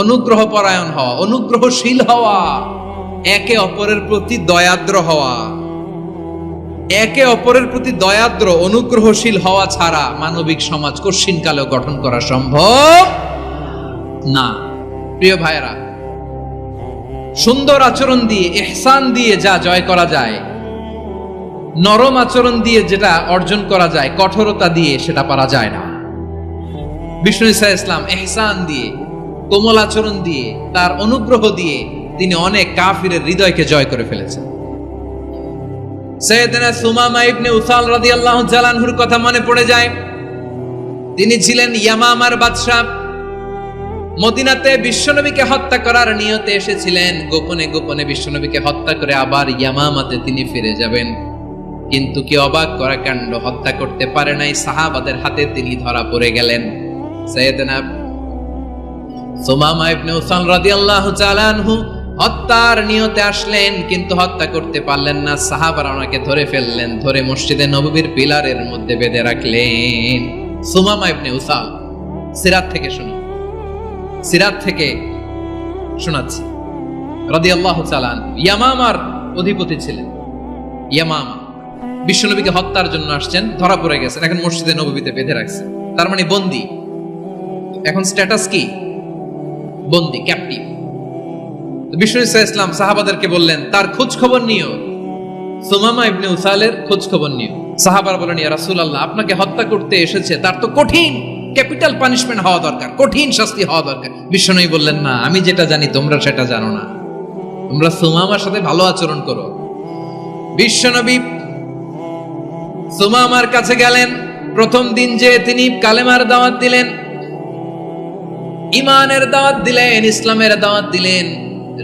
Speaker 1: অনুগ্রহ পরায়ণ হওয়া, অনুগ্রহশীল হওয়া, একে অপরের প্রতি দয়াদ্র হওয়া। একে অপরের প্রতি দয়াদ্র অনুগ্রহশীল হওয়া ছাড়া মানবিক সমাজ কঠিনকালেও গঠন করা সম্ভব না। প্রিয় ভাইয়েরা, সুন্দর আচরণ দিয়ে, ইহসান দিয়ে যা জয় করা যায়, নরম আচরণ দিয়ে যেটা অর্জন করা যায়, কঠোরতা দিয়ে সেটা পারা যায় না। বিষ্ণু ঈসা ইসলাম ইহসান দিয়ে, কোমল আচরণ দিয়ে, তার অনুগ্রহ দিয়ে তিনি অনেক কাফিরের হৃদয়কে জয় করে ফেলেছেন। সাইয়েদনা সুমামা ইবনে উসাল রাদিয়াল্লাহু তাআলা আনহুর কথা মনে পড়ে যায়। তিনি ছিলেন ইয়ামামার বাদশা। মদিনাতে বিশ্বনবীকে হত্যা করার নিয়তে এসেছিলেন। গোপনে গোপনে বিশ্বনবীকে হত্যা করে আবার ইয়ামামাতে তিনি ফিরে যাবেন। কিন্তু কি অবাক করা কাণ্ড, হত্যা করতে পারে নাই, সাহাবাদের হাতে তিনি ধরা পড়ে গেলেন। সাইয়েদনা সুমামা ইবনে উসাল রাদিয়াল্লাহু তাআলা আনহু হত্যার নিয়তে আসলেন, কিন্তু হত্যা করতে পারলেন না। সাহাবারা ওনাকে ধরে ফেললেন, ধরে মসজিদে নববীর পিলারের মধ্যে বেঁধে রাখলেন। সুমামা ইবনে উসাল, সিরাত থেকে শুনি, সিরাত থেকে শোনাচ্ছি রাদিয়াল্লাহু তাআলা আনহু ইয়ামামার অধিপতি ছিলেন। ইয়ামামা বিশ্বনবীকে হত্যার জন্য আসছেন, ধরা পড়ে গেছেন, এখন মসজিদে নববীতে বেঁধে রাখছেন, তার মানে বন্দী। এখন স্ট্যাটাস কি? বন্দী, ক্যাপটিভ। বিষ্ণু ঈসা ইসলাম সাহাবাদেরকে বললেন তার খোঁজ খবর নিও, সুমামা ইবনে উসালের খোঁজ খবর নিও। সাহাবারা বলেন ইয়া রাসূলুল্লাহ, আপনাকে হত্যা করতে এসেছে, তার তো কঠিন ক্যাপিটাল পানিশমেন্ট হওয়া দরকার, কঠিন শাস্তি হওয়া দরকার। বিশ্বনবী বললেন না, আমি যেটা জানি তোমরা সেটা জানো না, তোমরা সুমামার সাথে ভালো আচরণ করো। বিশ্বনবী সুমামার কাছে গেলেন। প্রথম দিন যে তিনি কালেমার দাওয়াত দিলেন, ঈমানের দাওয়াত দিলেন, ইসলামের দাওয়াত দিলেন,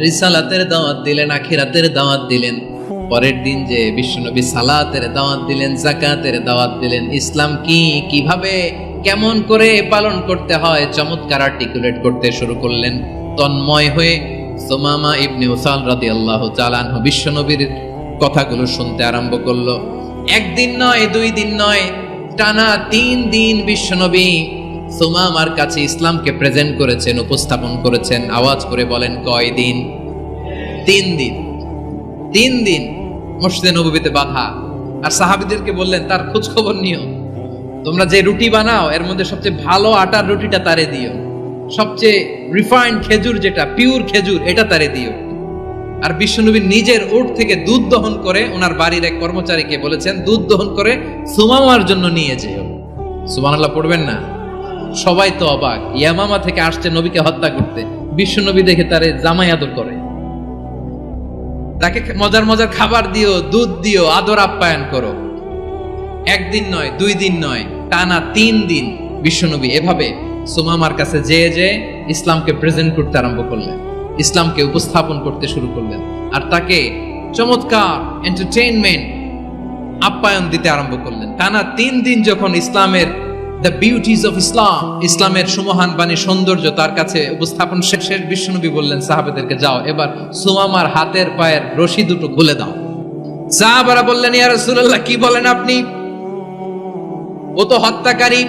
Speaker 1: রিসালাতের দাওয়াত দিলেন, আখিরাতের দাওয়াত দিলেন। পরের দিন যে বিশ্বনবী সালাতের দাওয়াত দিলেন, যাকাতের দাওয়াত দিলেন, ইসলাম কি, কিভাবে, কেমন করে পালন করতে হয় চমৎকার আর্টিকুলেট করতে শুরু করলেন। তন্ময় হয়ে সুমামা ইবনে উসাল রাদিয়াল্লাহু তাআলা আনহু বিশ্বনবীর কথাগুলো শুনতে আরম্ভ করলো। একদিন নয়, দুই দিন নয়, টানা 3 দিন বিশ্বনবী সুমামার কাছে ইসলামকে প্রেজেন্ট করেছেন, উপস্থাপন করেছেন। আওয়াজ করে বলেন কয়দিন? 3 দিন। 3 দিন মসজিদে নববীতে বাঁধা। আর সাহাবীদেরকে বললেন তার খোঁজ খবর নিও, তোমরা যে রুটি বানাও এর মধ্যে সবচেয়ে ভালো আটার রুটিটা তারে দিও, সবচেয়ে রিফাইন্ড খেজুর, যেটা পিওর খেজুর, এটা তারে দিও। আর বিশ্বনবী নিজের উট থেকে দুধ দহন করে ওনার বাড়ির এক কর্মচারীকে বলেছেন দুধ দহন করে সুমামার জন্য নিয়ে যেও। সুবহানাল্লাহ পড়বেন না? সবাই তো অবাক, ইয়ামামা থেকে আসছে নবীকে হত্যা করতে, বিশ্বনবী দেখে তারে জামাই আদর করে, তাকে মজার মজার খাবার দিও, দুধ দিও, আদর আপ্যায়ন করো। একদিন নয়, 2 দিন নয়, টানা 3 দিন বিশ্বনবী এভাবে সুমামার কাছে যেয়ে ইসলামকে প্রেজেন্ট করতে আরম্ভ করলেন, ইসলামকে উপস্থাপন করতে শুরু করলেন। আর তাকে চমৎকার এন্টারটেইনমেন্ট, আপ্যায়ন দিতে আরম্ভ করলেন। টানা 3 দিন যখন ইসলামের দ্য বিউটিজ অফ ইসলাম, ইসলামের সুমহান বাণী, সৌন্দর্য তার কাছে উপস্থাপন শেষে বিশ্বনবী বললেন সাহাবাদেরকে, যাও এবার সুমামার হাতের পায়ের রশি দুটো খুলে দাও। সাহাবারা বললেন ইয়া রাসূলুল্লাহ, কি বলেন আপনি? ও তো হত্যাকারী,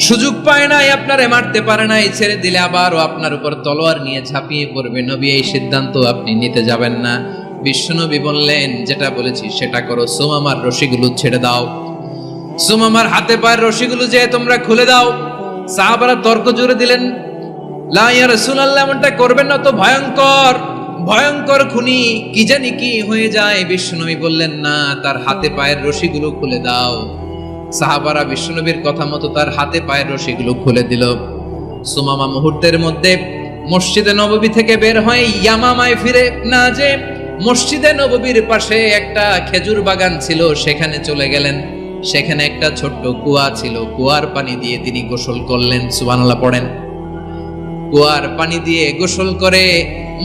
Speaker 1: সুযোগ পায় নাই, আপনারে মারতে পারে নাই, ছেড়ে দিলে আবার ও আপনার উপর তলোয়ার নিয়ে ঝাঁপিয়ে পড়বে। নবী, এই সিদ্ধান্ত আপনি নিতে যাবেন না। বিশ্বনবী বললেন যেটা বলেছি সেটা করো, সুমামার রশিগুলো ছেড়ে দাও, সুমামার হাতে পায়ের রশিগুলো যে তোমরা খুলে দাও। সাহাবারা তর্ক জুড়ে দিলেন, লা ইয়া রাসূলুল্লাহ, এমনটা করবেন না, তো ভয়ঙ্কর ভয়ঙ্কর খুনি, কি জানি কি হয়ে যায়। বিশ্বনবী বললেন না, তার হাতে পায়ের রশিগুলো খুলে দাও। সাহাবারা বিশ্বনবীর কথা মতো তার হাতে পায়ের রশিগুলো খুলে দিল। সুমামা মুহূর্তের মধ্যে মসজিদে নববী থেকে বের হয়ে ইয়ামামায় ফিরে না যে মসজিদে নববীর পাশে একটা খেজুর বাগান ছিল সেখানে চলে গেলেন। সেখানে একটা ছোট্ট কুয়া ছিল, কুয়ার পানি দিয়ে তিনি গোসল করলেন। সুবহানাল্লাহ পড়েন। কুয়ার পানি দিয়ে গোসল করে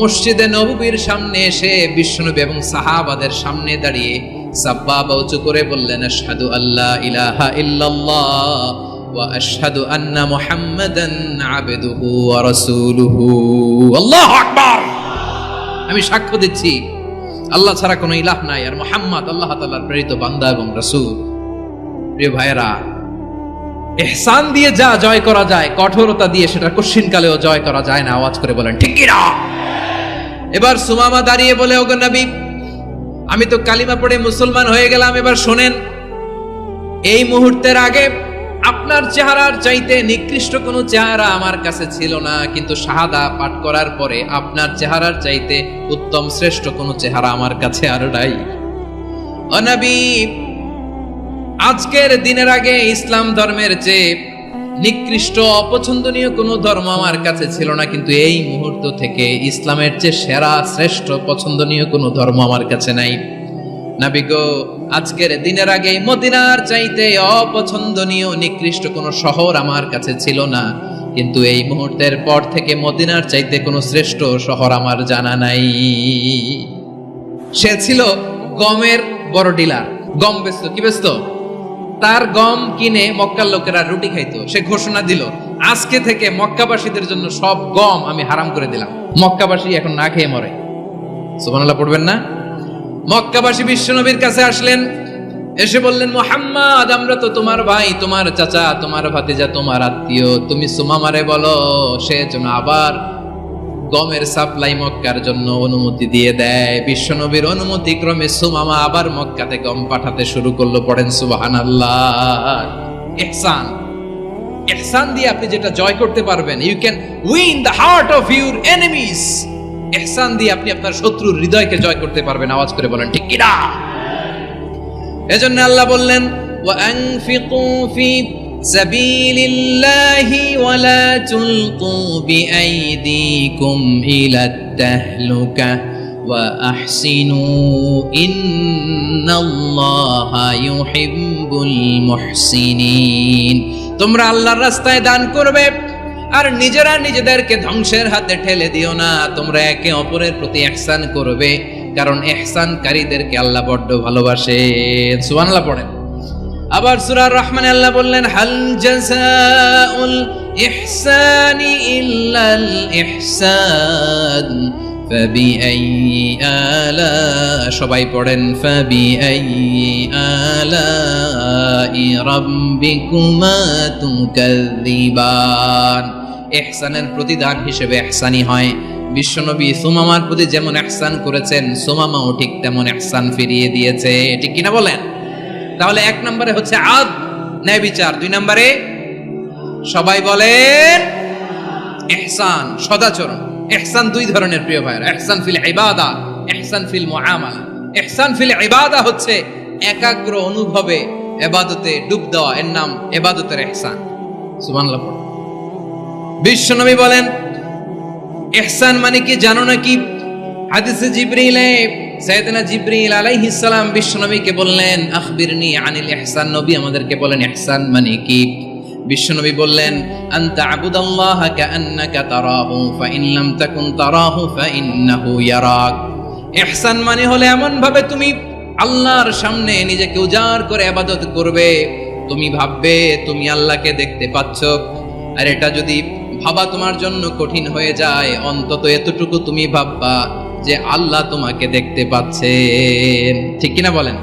Speaker 1: মসজিদে নববীর সামনে এসে বিশ্বনবী এবং সাহাবাদের সামনে দাঁড়িয়ে সাব্বাবা উঁচু করে বললেন, আশহাদু আল্লা ইলাহা ইল্লাল্লাহ ওয়া আশহাদু আন্না মুহাম্মাদান আবদুহু ওয়া রাসূলুহু। আল্লাহু আকবার। আমি সাক্ষ্য দিচ্ছি আল্লাহ ছাড়া কোনো ইলাহ নাই, আর মুহাম্মদ আল্লাহ তাআলার প্রেরিত বান্দা এবং রাসূল। প্রিয় ভাইয়েরা, ইহসান দিয়ে যা জয় করা যায়, কঠোরতা দিয়ে সেটা কঠিনকালেও জয় করা যায় না। আওয়াজ করে বলেন ঠিক কি না? এবার সুমামা দাঁড়িয়ে বলে, ওগো নবী, আমি তো কালিমা পড়ে মুসলমান হয়ে গেলাম, এবার শোনেন, এই মুহূর্তের আগে আপনার চেহারার চাইতে নিকৃষ্ট কোনো চেহারা আমার কাছে ছিল না, কিন্তু শাহাদা পাঠ করার পরে আপনার চেহারার চাইতে উত্তম শ্রেষ্ঠ কোনো চেহারা আমার কাছে আর নাই। ও নবী, আজকের দিনের আগে ইসলাম ধর্মের চেয়ে নিকৃষ্ট অপছন্দনীয় কোনো ধর্ম আমার কাছে ছিল না, কিন্তু এই মুহূর্ত থেকে ইসলামের চেয়ে সেরা শ্রেষ্ঠ পছন্দনীয় কোনো ধর্ম আমার কাছে নাই। নবী গো, আজকের দিনের আগে মদিনার চাইতে অপছন্দনীয় নিকৃষ্ট কোনো শহর আমার কাছে ছিল না, কিন্তু এই মুহূর্তের পর থেকে মদিনার চাইতে কোনো শ্রেষ্ঠ শহর আমার জানা নাই। সে ছিল গমের বড় ডিলার, গম বেচতো। কি বেচতো? তার গম কিনে মক্কার লোকেরা রুটি খাইতো। সে ঘোষণা দিল, আজকে থেকে মক্কাবাসীদের জন্য সব গম আমি হারাম করে দিলাম, মক্কাবাসী এখন না খেয়ে মরে। সুবহানাল্লাহ পড়বেন না? মক্কাবাসী বিশ্বনবীর কাছে আসলেন, এসে বললেন, মুহাম্মদ, আমরা তো তোমার ভাই, তোমার চাচা, তোমার ভাতিজা, তোমার আত্মীয়, তুমি সুমামারে বলো সে যেন আবার গমের সাপ্লাই মক্কার জন্য অনুমতি দিয়ে দেয়। বিশ্বনবীর অনুমতি ক্রমে সুমামা আবার মক্কাতে গম পাঠাতে শুরু করলো। পড়েন সুবহানাল্লাহ। ইহসান, ইহসান দিয়ে আপনি যেটা জয় করতে পারবেন, you can win the heart of your enemies. ইহসান দিয়ে আপনি আপনার শত্রুর হৃদয়কে জয় করতে পারবেন। আওয়াজ করে বলেন ঠিক কি না? এজন্য আল্লাহ বললেন, ওয়া আনফিকু ফি সাবিলিল্লাহি ওয়া লা তুলকু বিআইদিকুম ইলাত তাহলুকা ওয়া আহসিনু ইন্নাল্লাহা ইউহিব্বুল মুহসিনিন। তোমরা আল্লাহর রাস্তায় দান করবে আর নিজেরা নিজেদেরকে ধ্বংসের হাতে ঠেলে দিও না। তোমরা একে অপরের প্রতি ইহসান করবে, কারণ ইহসানকারীদেরকে আল্লাহ বড় ভালোবাসেন। সুবহানাল্লাহ পড়েন। আবার সূরা রহমানে আল্লাহ বললেন, হাল জাযাউল ইহসানি ইল্লাল ইহসান ফাবিআইয়ি আলা, সবাই পড়েন, ফাবিআইয়ি আলাই রাব্বিকুমা তুকাযযিবান। ইহসানের প্রতিদান হিসেবে ইহসানি হয়। বিশ্বনবী সুমামার প্রতি যেমন ইহসান করেছেন, সুমামাও ঠিক তেমন ইহসান ফিরিয়ে দিয়েছে। ঠিক কিনা বলেন? তাহলে এক নম্বরে হচ্ছে আদ, ন্যায় বিচার। দুই নম্বরে সবাই বলেন ইহসান, সদাচরণ। ইহসান দুই ধরনের প্রিয় ভাইরা, ইহসান ফিল ইবাদা, ইহসান ফিল মুআমালা। ইহসান ফিল ইবাদা হচ্ছে একাগ্র অনুভবে ইবাদতে ডুব দেওয়া, এর নাম ইবাদতের ইহসান। সুবহানাল্লাহ। বিশ্বনবী বলেন, ইহসান মানে কি জানো নাকি? হাদিসে জিবরিলে সাইয়েদনা জিবরিল আলাইহিস সালাম বিশ্বনবীকে বললেন, আখবিরনি আনিল ইহসান। নবী আমাদেরকে বলেন ইহসান মানে কি? বিশ্বনবী বললেন, আনতা আবুদাল্লাহা কাআন্নাকা তারাহু ফাইন লাম তাকুন তারাহু ফাইন্নাহু ইয়ারাক। ইহসান মানে হলো এমন ভাবে তুমি আল্লাহর সামনে নিজেকে উজাড় করে ইবাদত করবে, তুমি ভাববে তুমি আল্লাহকে দেখতে পাচ্ছ। আর এটা যদি ভাবা তোমার জন্য কঠিন হয়ে যায়, অন্তত এতটুকু তুমি ভাববা যে আল্লাহ তোমাকে দেখতে পাচ্ছেন। ঠিক কিনা বলেন?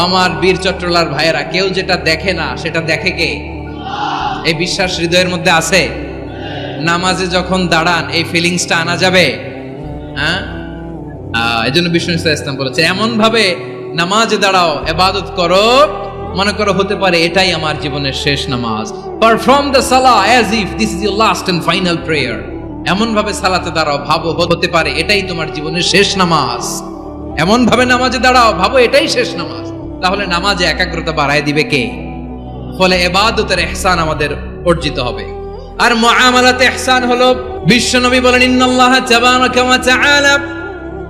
Speaker 1: আমার বীর চট্টলার ভাইয়েরা, কেউ যেটা দেখে না সেটা দেখে কে? এই বিশ্বাস হৃদয়ের মধ্যে আছে? নামাজে যখন দাঁড়ান এই ফিলিংসটা আনা যাবে? হ্যাঁ, এই জন্য বিষ্ণু ইসলাম বলেছে, এমন ভাবে নামাজে দাঁড়াও, ইবাদত করো, মনে করো হতে পারে এটাই আমার জীবনের শেষ নামাজ। পারফর্ম দ্য সালাহ as if this is your last and final prayer. এমন ভাবে সালাতে দাঁড়াও, ভাবো হতে পারে এটাই তোমার জীবনের শেষ নামাজ। এমন ভাবে নামাজে দাঁড়াও, ভাবো এটাই শেষ নামাজ। তাহলে নামাজে একাগ্রতা বাড়ায় দিবে কে? ফলে ইবাদতের ইহসান আমাদের অর্জিত হবে। আর মুআমালাতে ইহসান হলো, বিশ্বনবী বলেন, ইন্নাল্লাহা তাবারাকা ওয়া তাআলা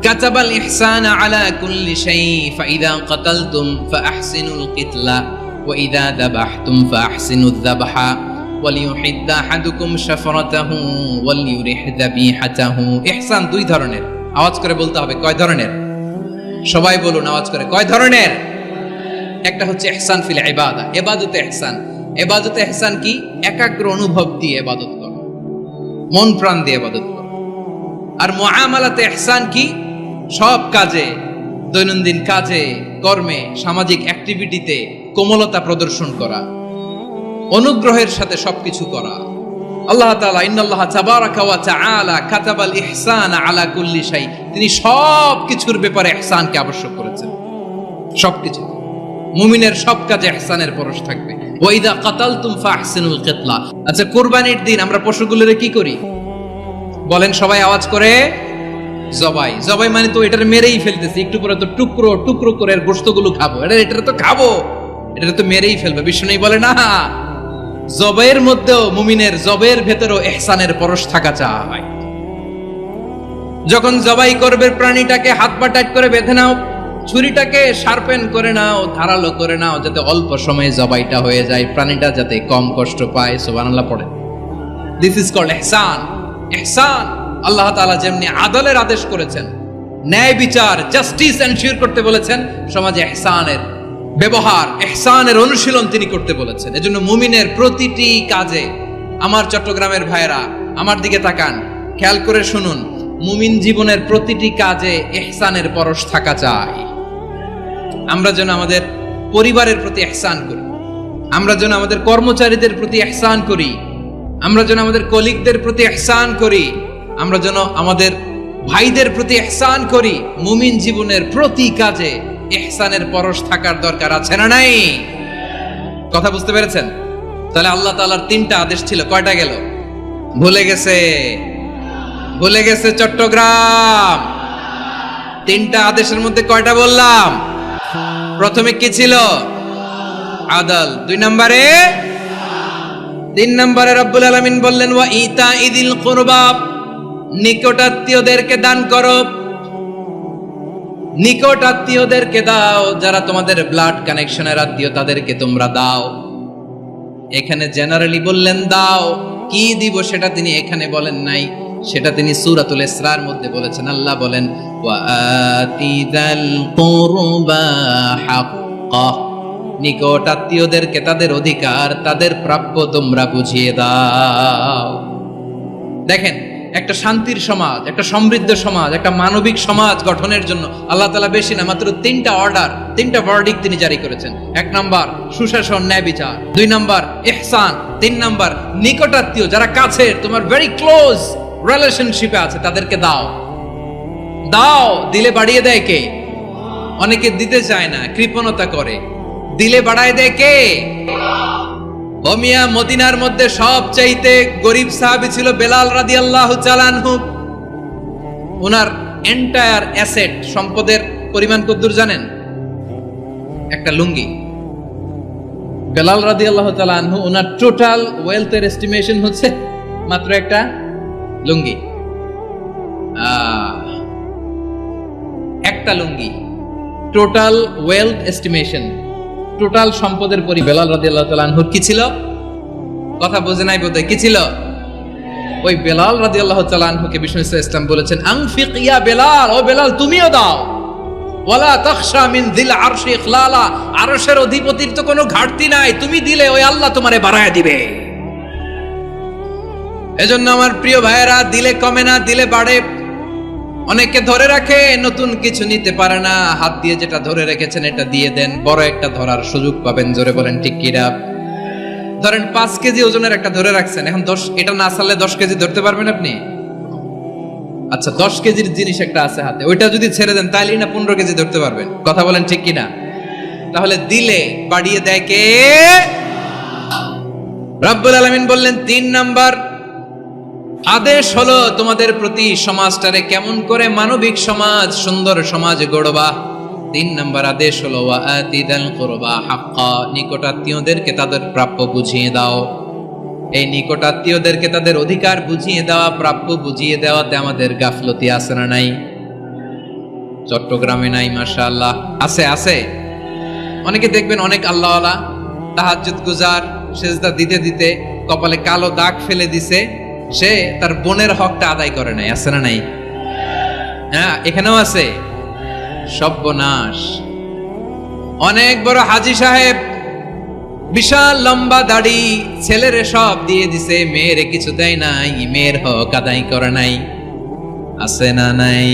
Speaker 1: কাতাবাল ইহসানা আলা কুল্লি শাই ফাইদা কাতালতুম ফাআহসিনুল কিতলা ওয়া ইযা যাবাহতুম ফাআহসিনুয যাবহা ওয়ালিউহিদ্দ আহাদুকুম শাফরাতাহু ওয়ালিউরিহ যাবিহাতাহু। ইহসান দুই ধরনের। আওয়াজ করে বলতে হবে, কয় ধরনের? সবাই বলুন আওয়াজ করে, কয় ধরনের? একটা হচ্ছে ইহসান ফিল ইবাদা, ইবাদতে ইহসান। ইবাদতে ইহসান কি? একাগ্র অনুভব দিয়ে ইবাদত করা, মন প্রাণ দিয়ে ইবাদত করা। আর মুআমালাতে ইহসান কি? সব কাজে, দৈনন্দিন কাজে, কর্মে, সামাজিক অ্যাক্টিভিটিতে কোমলতা প্রদর্শন করা, অনুগ্রহের সাথে সবকিছু করা। আল্লাহ তাআলা ইন্নাল্লাহা তাবারাকা ওয়া তাআলা কাতাবাল ইহসান আলা কুল্লি শাই, তিনি সব কিছুর ব্যাপারে ইহসানকে আবশ্যক করেছেন। সবকিছু মুমিনের সব কাজে ইহসানের পরশ থাকবে। ওয়া ইযা কাতালতুম ফাহসিনুল কিতলা। আচ্ছা, কুরবানির দিন আমরা পশুগুলোরে কি করি বলেন সবাই আওয়াজ করে? জবাই। জবাই মানে তো এটার মেরেই ফেলতেছি, একটু পরে তো টুকরো টুকরো করে এর গোশতগুলো খাবো, এটা তো খাবো, এটা তো মেরেই ফেলবে। বিষ্ণু বলে না, জবাইয়ের মধ্যেও মুমিনের জবের ভেতরেও ইহসানের পরশ থাকা চাই। যখন জবাই করবে প্রাণীটাকে হাত পা টাইট করে বেঁধে নাও, ছুরিটাকে শার্পেন করে নাও, ধারালো করে নাও, যাতে অল্প সময়ে জবাইটা হয়ে যায়, প্রাণীটা যাতে কম কষ্ট পায়। সুবহানাল্লাহ পড়ে। দিস ইজ কল্ড ইহসান। ইহসান আল্লাহ তাআলা যেমনি আদলের আদেশ করেছেন, ন্যায় বিচার, জাস্টিস এনশিওর করতে বলেছেন, সমাজে ইহসানের ব্যবহার, ইহসানের অনুশীলন তিনি করতে বলেছেন। এজন্য মুমিনের প্রতিটি কাজে, আমার চট্টগ্রামের ভাইয়েরা আমার দিকে তাকান, খেয়াল করে শুনুন, মুমিন জীবনের প্রতিটি কাজে ইহসানের পরশ থাকা চাই। আমরা যেন আমাদের পরিবারের প্রতি ইহসান করি, আমরা যেন আমাদের কর্মচারীদের প্রতি ইহসান করি, আমরা যেন আমাদের কলিগদের প্রতি ইহসান করি, আমরা যেন আমাদের ভাইদের প্রতি ইহসান করি। মুমিন জীবনের প্রতি কাজে ইহসানের পরশ থাকার দরকার আছে না নাই? কথা বুঝতে পেরেছেন? তাহলে আল্লাহ তাআলার তিনটা আদেশ ছিল, কয়টা গেল? ভুলে গেছে, ভুলে গেছে চট্টগ্রাম। তিনটা আদেশের মধ্যে কয়টা বললাম? প্রথমে কি ছিল? আদল। 2 নম্বরে, 3 নম্বরে রব্বুল আলামিন বললেন ওয়া ইতাইদিল কুরবা, নিকটাত্মীয়দেরকে দান করো। নিকট আত্মীয়দেরকে দাও, যারা তোমাদের ব্লাড কানেকশনের আত্মীয় তাদেরকে তোমরা দাও। এখানে জেনারেলি বললেন দাও, কি দিব সেটা তিনি এখানে বলেন নাই, সেটা তিনি সূরাতুল ইসরার মধ্যে বলেছেন। আল্লাহ বলেন ওয়া আতিদাল কুরবা হাক্কা, নিকট আত্মীয়দেরকে তাদের অধিকার, তাদের প্রাপ্য তোমরা বুঝিয়ে দাও। দেখেন, একটা শান্তির সমাজ, একটা সমৃদ্ধ সমাজ, একটা মানবিক সমাজ গঠনের জন্য আল্লাহ তাআলা বেশি না, মাত্র 3টা অর্ডার, 3টা ভার্ডিক্ট তিনি জারি করেছেন। 1 নাম্বার সুশাসন, ন্যায় বিচার। 2 নাম্বার ইহসান। 3 নাম্বার নিকটাত্মীয়, যারা কাছের, তোমার ভেরি ক্লোজ রিলেশনশিপে আছে, তাদেরকে দাও। দাও, দিলে বাড়িয়ে দেয় কে? অনেকে দিতে চায় না, কৃপণতা করে। দিলে বাড়ায় দেয় কে? ও মিয়া, মদিনার মধ্যে সবচাইতে গরিব সাহাবী ছিল বেলাল রাদিয়াল্লাহু তাআলা আনহু। ওনার এন্টায়ার অ্যাসেট, সম্পদের পরিমাণ কতদূর জানেন? একটা লুঙ্গি। বেলাল রাদিয়াল্লাহু তাআলা আনহু, ওনার টোটাল ওয়েলথের এস্টিমেশন হচ্ছে মাত্র একটা লুঙ্গি। একটা লুঙ্গি, টোটাল ওয়েলথ এস্টিমেশন, টোটাল সম্পদের পরি বেলাল রাদিয়াল্লাহু তাআলা আনহুর কি ছিল? কথা বোঝে নাই বোধহয়, কি ছিল? ওই বেলাল রাদিয়াল্লাহু তাআলা আনহুকে বিষ্ণু ইসলাম বলেছেন, আনফিক ইয়া বেলাল, ও বেলাল তুমিও দাও। ওয়ালা তাখশা মিন যিল আরশি ইখলালা, আরশের অধিপতির তো কোনো ঘাটতি নাই, তুমি দিলে ওই আল্লাহ তোমারে বাড়ায় দিবে। এজন্য আমার প্রিয় ভাইয়েরা, দিলে কমে না, দিলে বাড়ে। অনেকে ধরে রাখে, নতুন কিছু নিতে পারে না, হাত দিয়ে যেটা ধরে রেখেছেন এটা দিয়ে দেন, বড় একটা ধরার সুযোগ পাবেন। জোরে বলেন ঠিক কিনা? ধরেন 5 কেজি ওজনের একটা ধরে রাখছেন, এখন 10, এটা না ছাড়লে 10 কেজি ধরতে পারবেন আপনি? আচ্ছা, 10 কেজির জিনিস একটা আছে হাতে, ওইটা যদি ছেড়ে দেন তাহলে না 15 কেজি ধরতে পারবেন। কথা বলেন ঠিক কিনা? তাহলে দিলে বাড়িয়ে দেয় কে? রব্বুল আলামিন বললেন 3 নাম্বার আদেশ হলো তোমাদের প্রতি সমাজটারে কেমন করে মানবিক সমাজ, সুন্দর সমাজ গড়বা। 3 নাম্বার আদেশ হলো ওয়া আতিদাল কুরবা হাক্কা, নিকটাত্মীয়দেরকে তাদের প্রাপ্য বুঝিয়ে দাও। এই নিকটাত্মীয়দেরকে তাদের অধিকার বুঝিয়ে দেওয়া, প্রাপ্য বুঝিয়ে দেওয়াতে আমাদের গাফলতি আছে না নাই? চট্টগ্রামে নাই? মাশাআল্লাহ আছে, আছে। অনেকে দেখবেন অনেক আল্লাহওয়ালা, তাহাজ্জুদ গুজার, সেজদা দিতে দিতে কপালে কালো দাগ ফেলে দিছে, সে তার বোনের হকটা আদায় করে নাই। আছে না নাই? হ্যাঁ, এখানেও আছে। সর্বনাশ। অনেক বড় হাজী সাহেব, বিশাল লম্বা দাড়ি, ছেলেরে সব দিয়ে দিছে, মেয়েরে কিছু দেয় নাই, মেয়ের হক আদায় করে নাই। আছে না নাই?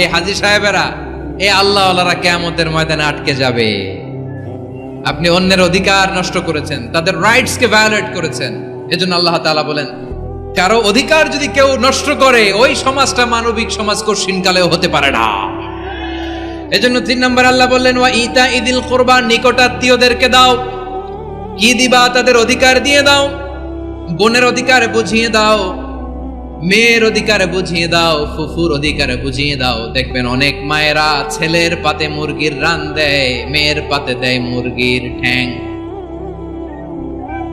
Speaker 1: এই হাজী সাহেবেরা এই আল্লাহওয়ালারা কিয়ামতের ময়দানে আটকে যাবে। আপনি অন্যের অধিকার নষ্ট করেছেন, তাদের রাইটস কে ভায়োলেট করেছেন। এজন্য আল্লাহ তাআলা বলেন, কারো অধিকার যদি কেউ নষ্ট করে, ওই সমাজটা মানবিক সমাজ কঠিনকালেও হতে পারে না। এজন্য 3 নম্বর আল্লাহ বললেন, ওয়া ইতা ইদিল কুরবা, নিকটাত্মীয়দেরকে দাও। কি দিবা? তাদের অধিকার দিয়ে দাও। বোনের অধিকার বুঝিয়ে দাও, মেয়ের অধিকার বুঝিয়ে দাও, ফুফুর অধিকার বুঝিয়ে দাও। দেখবেন অনেক মায়েরা ছেলের পাতে মুরগির রান দেয়, মেয়ের পাতে দেয় মুরগির ঠ্যাং।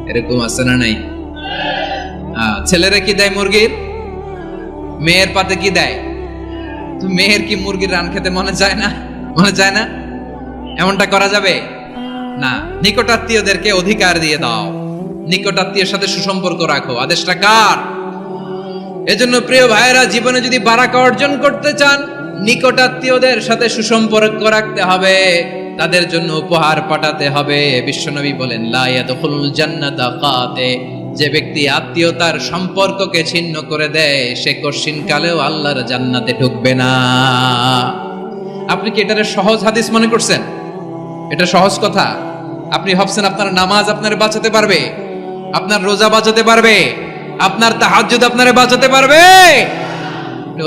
Speaker 1: এরকম আছে না নাই? ছেলেরা কি দেয়? মুরগির। মেয়ের পাতে কি দেয়? তো মেয়ের কি মুরগির রান খেতে মনে চায় না? মনে চায় না? এমনটা করা যাবে না। নিকটাত্মীয়দেরকে অধিকার দিয়ে দাও, নিকটাত্মীয়ের সাথে সুসম্পর্ক রাখো। আদেশটা কার? এজন্য প্রিয় ভাইয়েরা, জীবনে যদি বারাকা অর্জন করতে চান, নিকটাত্মীয়দের সাথে সুসম্পর্ক রাখতে হবে, তাদের জন্য উপহার পাঠাতে হবে। বিশ্বনবী বলেন, লা ইয়াদখুলুল জান্নাতা কাতে, যে ব্যক্তি আত্মীয়তার সম্পর্ককে ছিন্ন করে দেয়, সে কঠিনকালেও আল্লাহর জান্নাতে ঢুকবে না। আপনি কি এটারে সহজ হাদিস মনে করছেন? এটা সহজ কথা? আপনি ভাবছেন আপনার নামাজ আপনারে বাঁচাতে পারবে? আপনার রোজা বাঁচাতে পারবে? আপনার তাহাজ্জুদ আপনারে বাঁচাতে পারবে?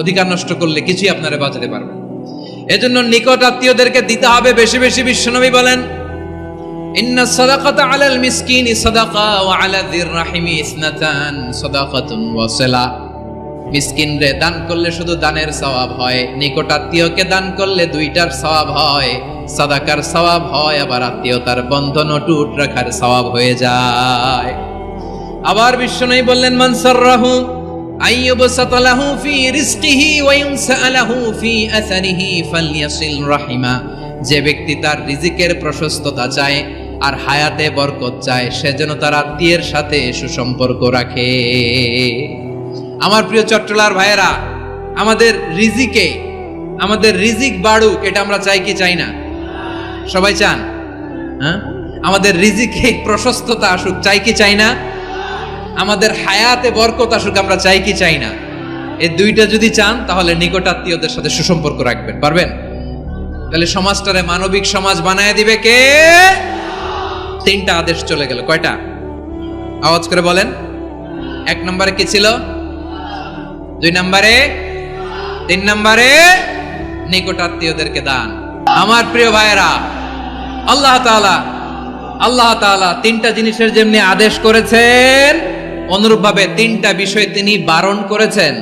Speaker 1: অধিকার নষ্ট করলে কিছুই আপনারে বাঁচাতে পারবে। এজন্য নিকট আত্মীয়দেরকে দিতে হবে বেশি বেশি। বিশ্বনবী বলেন, ইন্না সাদাকাতা আলাল মিসকিনি সাদাকা ওয়া আলা যির রাহিমি ইসনাতান সাদাকাতুন ওয়া সিলা। মিসকিনরে দান করলে শুধু দানের সওয়াব হয়, নিকট আত্মীয়কে দান করলে দুইটার সওয়াব হয়। সাদাকার সওয়াব হয়, আবার আত্মীয়তার বন্ধন অটুট রাখার সওয়াব হয়ে যায়। আবার বিশ্বনবী বললেন, মান সাররাহু আইয়ুবসাতা লাহু ফি রিজকিহি ওয়া ইউনসালাহু ফি আসারিহি ফালইয়াসিল রাহিমা। যে ব্যক্তি তার রিজিকের প্রশস্ততা চায় আর হায়াতে বরকত চায়, সে যেন তার আত্মীয়ের সাথে সুসম্পর্ক রাখে। আমার প্রিয় চট্টলার ভাইয়েরা, আমাদের রিজিক বাড়ুক, এটা আমরা চাই কি চাই না? সবাই চান? হ্যাঁ, আমাদের রিজিকে প্রশস্ততা আসুক, চাই কি চাই না? আমাদের হায়াতে বরকত আসুক, আমরা চাই কি চাই না? এই দুইটা যদি চান, তাহলে নিকটাত্মীয়দের সাথে সুসম্পর্ক রাখবেন। পারবেন? তাহলে সমাজটারে মানবিক সমাজ বানায় দিবে কে? 3টা আদেশ চলে গেল। কয়টা? আওয়াজ করে বলেন। 1 নম্বরে কি ছিল? 2 নম্বরে, 3 নম্বরে নিকটাত্মীয়দেরকে দান। আমার প্রিয় ভাইয়েরা, আল্লাহ তাআলা 3টা জিনিসের যেমনি আদেশ করেছেন, অনুরূপভাবে 3টা বিষয় তিনি বারণ করেছেন,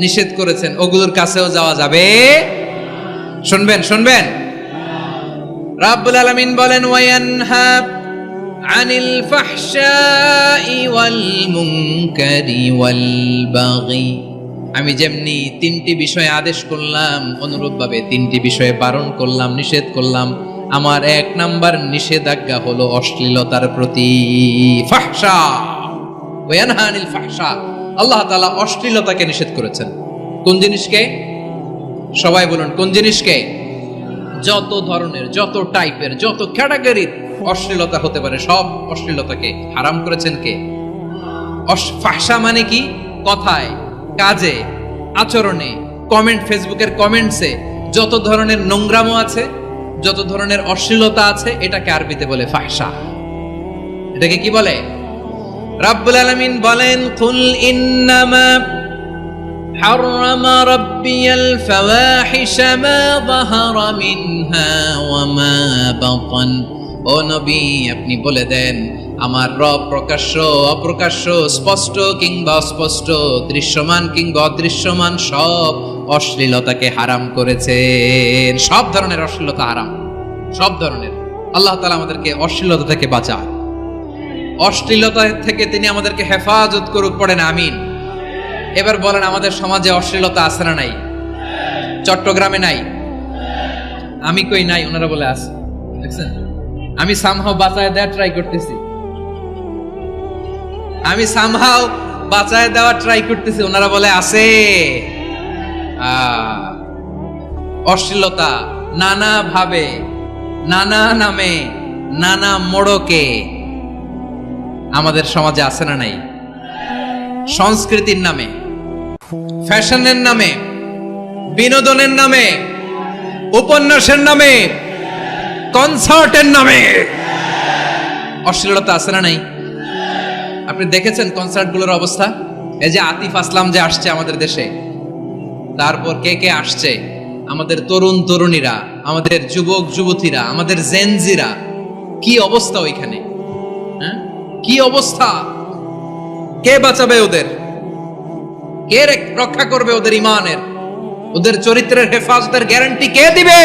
Speaker 1: নিষেধ করেছেন। ওগুলোর কাছেও যাওয়া যাবে। শুনবেন। রাব্বুল আলামিন বলেন, ওয়ায়ানহা আনিল ফাহশাই ওয়াল মুনকারি ওয়াল বাগি। আমি যেমনি 3টি বিষয়ে আদেশ করলাম, অনুরূপভাবে 3টি বিষয়ে বারণ করলাম, নিষেধ করলাম। আমার 1 নাম্বার নিষেধাজ্ঞা হলো অশ্লীলতার প্রতি। ফাহশা, ওয়ায়ানহা আনিল ফাহশা, আল্লাহ তাআলা অশ্লীলতাকে নিষেধ করেছেন। কোন জিনিসকে? সবাই বলুন, কোন জিনিসকে? যত ধরনের, যত টাইপের, যত ক্যাটাগরির অশ্লীলতা হতে পারে, সব অশ্লীলতাকে হারাম করেছেন কে? ফাহশা মানে কি? কথায়, কাজে, আচরণে, কমেন্ট, ফেসবুকের কমেন্টসে যত ধরনের নোংরামো আছে, যত ধরনের অশ্লীলতা আছে, এটাকে আরবিতে বলে ফাহশা। এটাকে কি বলে? রাব্বুল আলামিন বলেন, কুল ইন্নামা حرم ربي الفواحش ما ظهر منها وما بطن। ও নবী, আপনি বলে দেন, আমার রব প্রকাশ্য অপ্রকাশ্য, স্পষ্ট কিংবা অস্পষ্ট, দৃশ্যমান কিংবা অদৃশ্যমান সব অশ্লীলতাকে হারাম করেছেন। সব ধরনের অশ্লীলতা হারাম, সব ধরনের। আল্লাহ তাআলা আমাদেরকে অশ্লীলতা থেকে বাঁচান, অশ্লীলতা থেকে তিনি আমাদেরকে হেফাজত করুক। পড়েন আমিন। এবার বলেন, আমাদের সমাজে অশ্লীলতা আছে না নাই? চট্টগ্রামে নাই? আমি কই নাই, ওনারা বলে আছে। দেখছেন, আমি সামহাও বাঁচায় দেওয়ার ট্রাই করতেছি, ওনারা বলে আছে। অশ্লীলতা নানা ভাবে, নানা নামে, নানা মোড়কে আমাদের সমাজে আছে না নাই? সংস্কৃতির নামে, ফ্যাশনের নামে, বিনোদনের নামে উপন্যাসের নামে, কনসার্টের নামে অশ্লীলতা আছে না নাই? আপনি দেখেছেন কনসার্টগুলোর অবস্থা? এই যে আতিফ আসলাম যে আসছে আমাদের দেশে, তারপর কে কে আসছে, আমাদের তরুণ তরুণীরা, আমাদের যুবক যুবতীরা, আমাদের জেনজিরা, কি অবস্থা ওইখানে? হ্যাঁ, কি অবস্থা? কে বাঁচাবে ওদের? কে রক্ষা করবে ওদের ইমানের, ওদের চরিত্রের হেফাজতের গ্যারান্টি কে দিবে?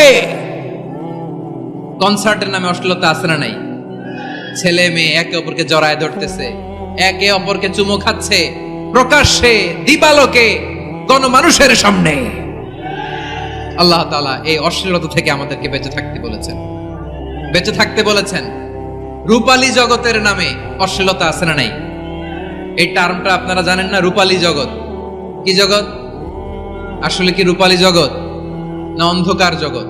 Speaker 1: কনসার্টের নামে অশ্লীলতা আছে না নাই? ছেলে মেয়ে একে অপরকে জড়ায় ধরতেছে, একে অপরকে চুমো খাচ্ছে প্রকাশ্যে, দিবালোকে, গণমানুষের সামনে। আল্লাহ তাআলা এই অশ্লীলতা থেকে আমাদেরকে বেঁচে থাকতে বলেছেন, বেঁচে থাকতে বলেছেন। রূপালী জগতের নামে অশ্লীলতা আছে না নাই? এই টার্মটা আপনারা জানেন না? রূপালী জগৎ কি জগৎ? আসলে কি রূপালী জগৎ না অন্ধকার জগৎ?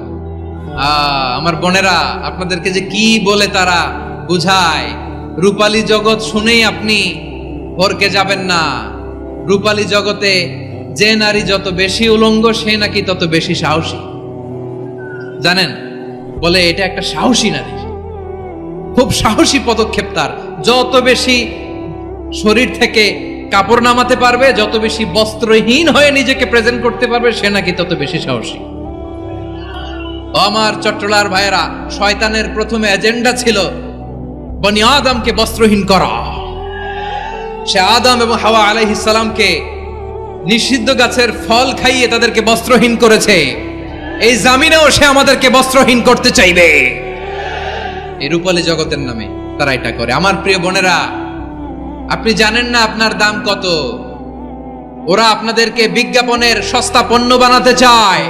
Speaker 1: আমার বোনেরা, আপনাদেরকে যে কি বলে তারা বুঝায়, রূপালী জগৎ শুনেই আপনি ভরকে যাবেন না। রূপালী জগতে যে নারী যত বেশি উলঙ্গ, সে নাকি তত বেশি সাহসী। জানেন, বলে এটা একটা সাহসী নারী, খুব সাহসী পদক্ষেপ তার। যত বেশি শরীর থেকে কাপড় নামাতে পারবে, যত বেশি বস্ত্রহীন হয়ে নিজেকে প্রেজেন্ট করতে পারবে, সে নাকি তত বেশি সাহসী। আমার চট্টলার ভাইয়েরা, শয়তানের প্রথমে এজেন্ডা ছিল বনি আদমকে বস্ত্রহীন করা। সে আদম এবং হাওয়া আলাইহিস সালামকে নিষিদ্ধ গাছের ফল খাইয়ে তাদেরকে বস্ত্রহীন করেছে। এই জামিনেও সে আমাদেরকে বস্ত্রহীন করতে চাইবে। এই রূপালী জগতের নামে তারা এটা করে। আমার প্রিয় বোনেরা, আপনি জানেন না আপনার দাম কত। ওরা আপনাদেরকে বিজ্ঞাপনের সস্তা পণ্য বানাতে চায়।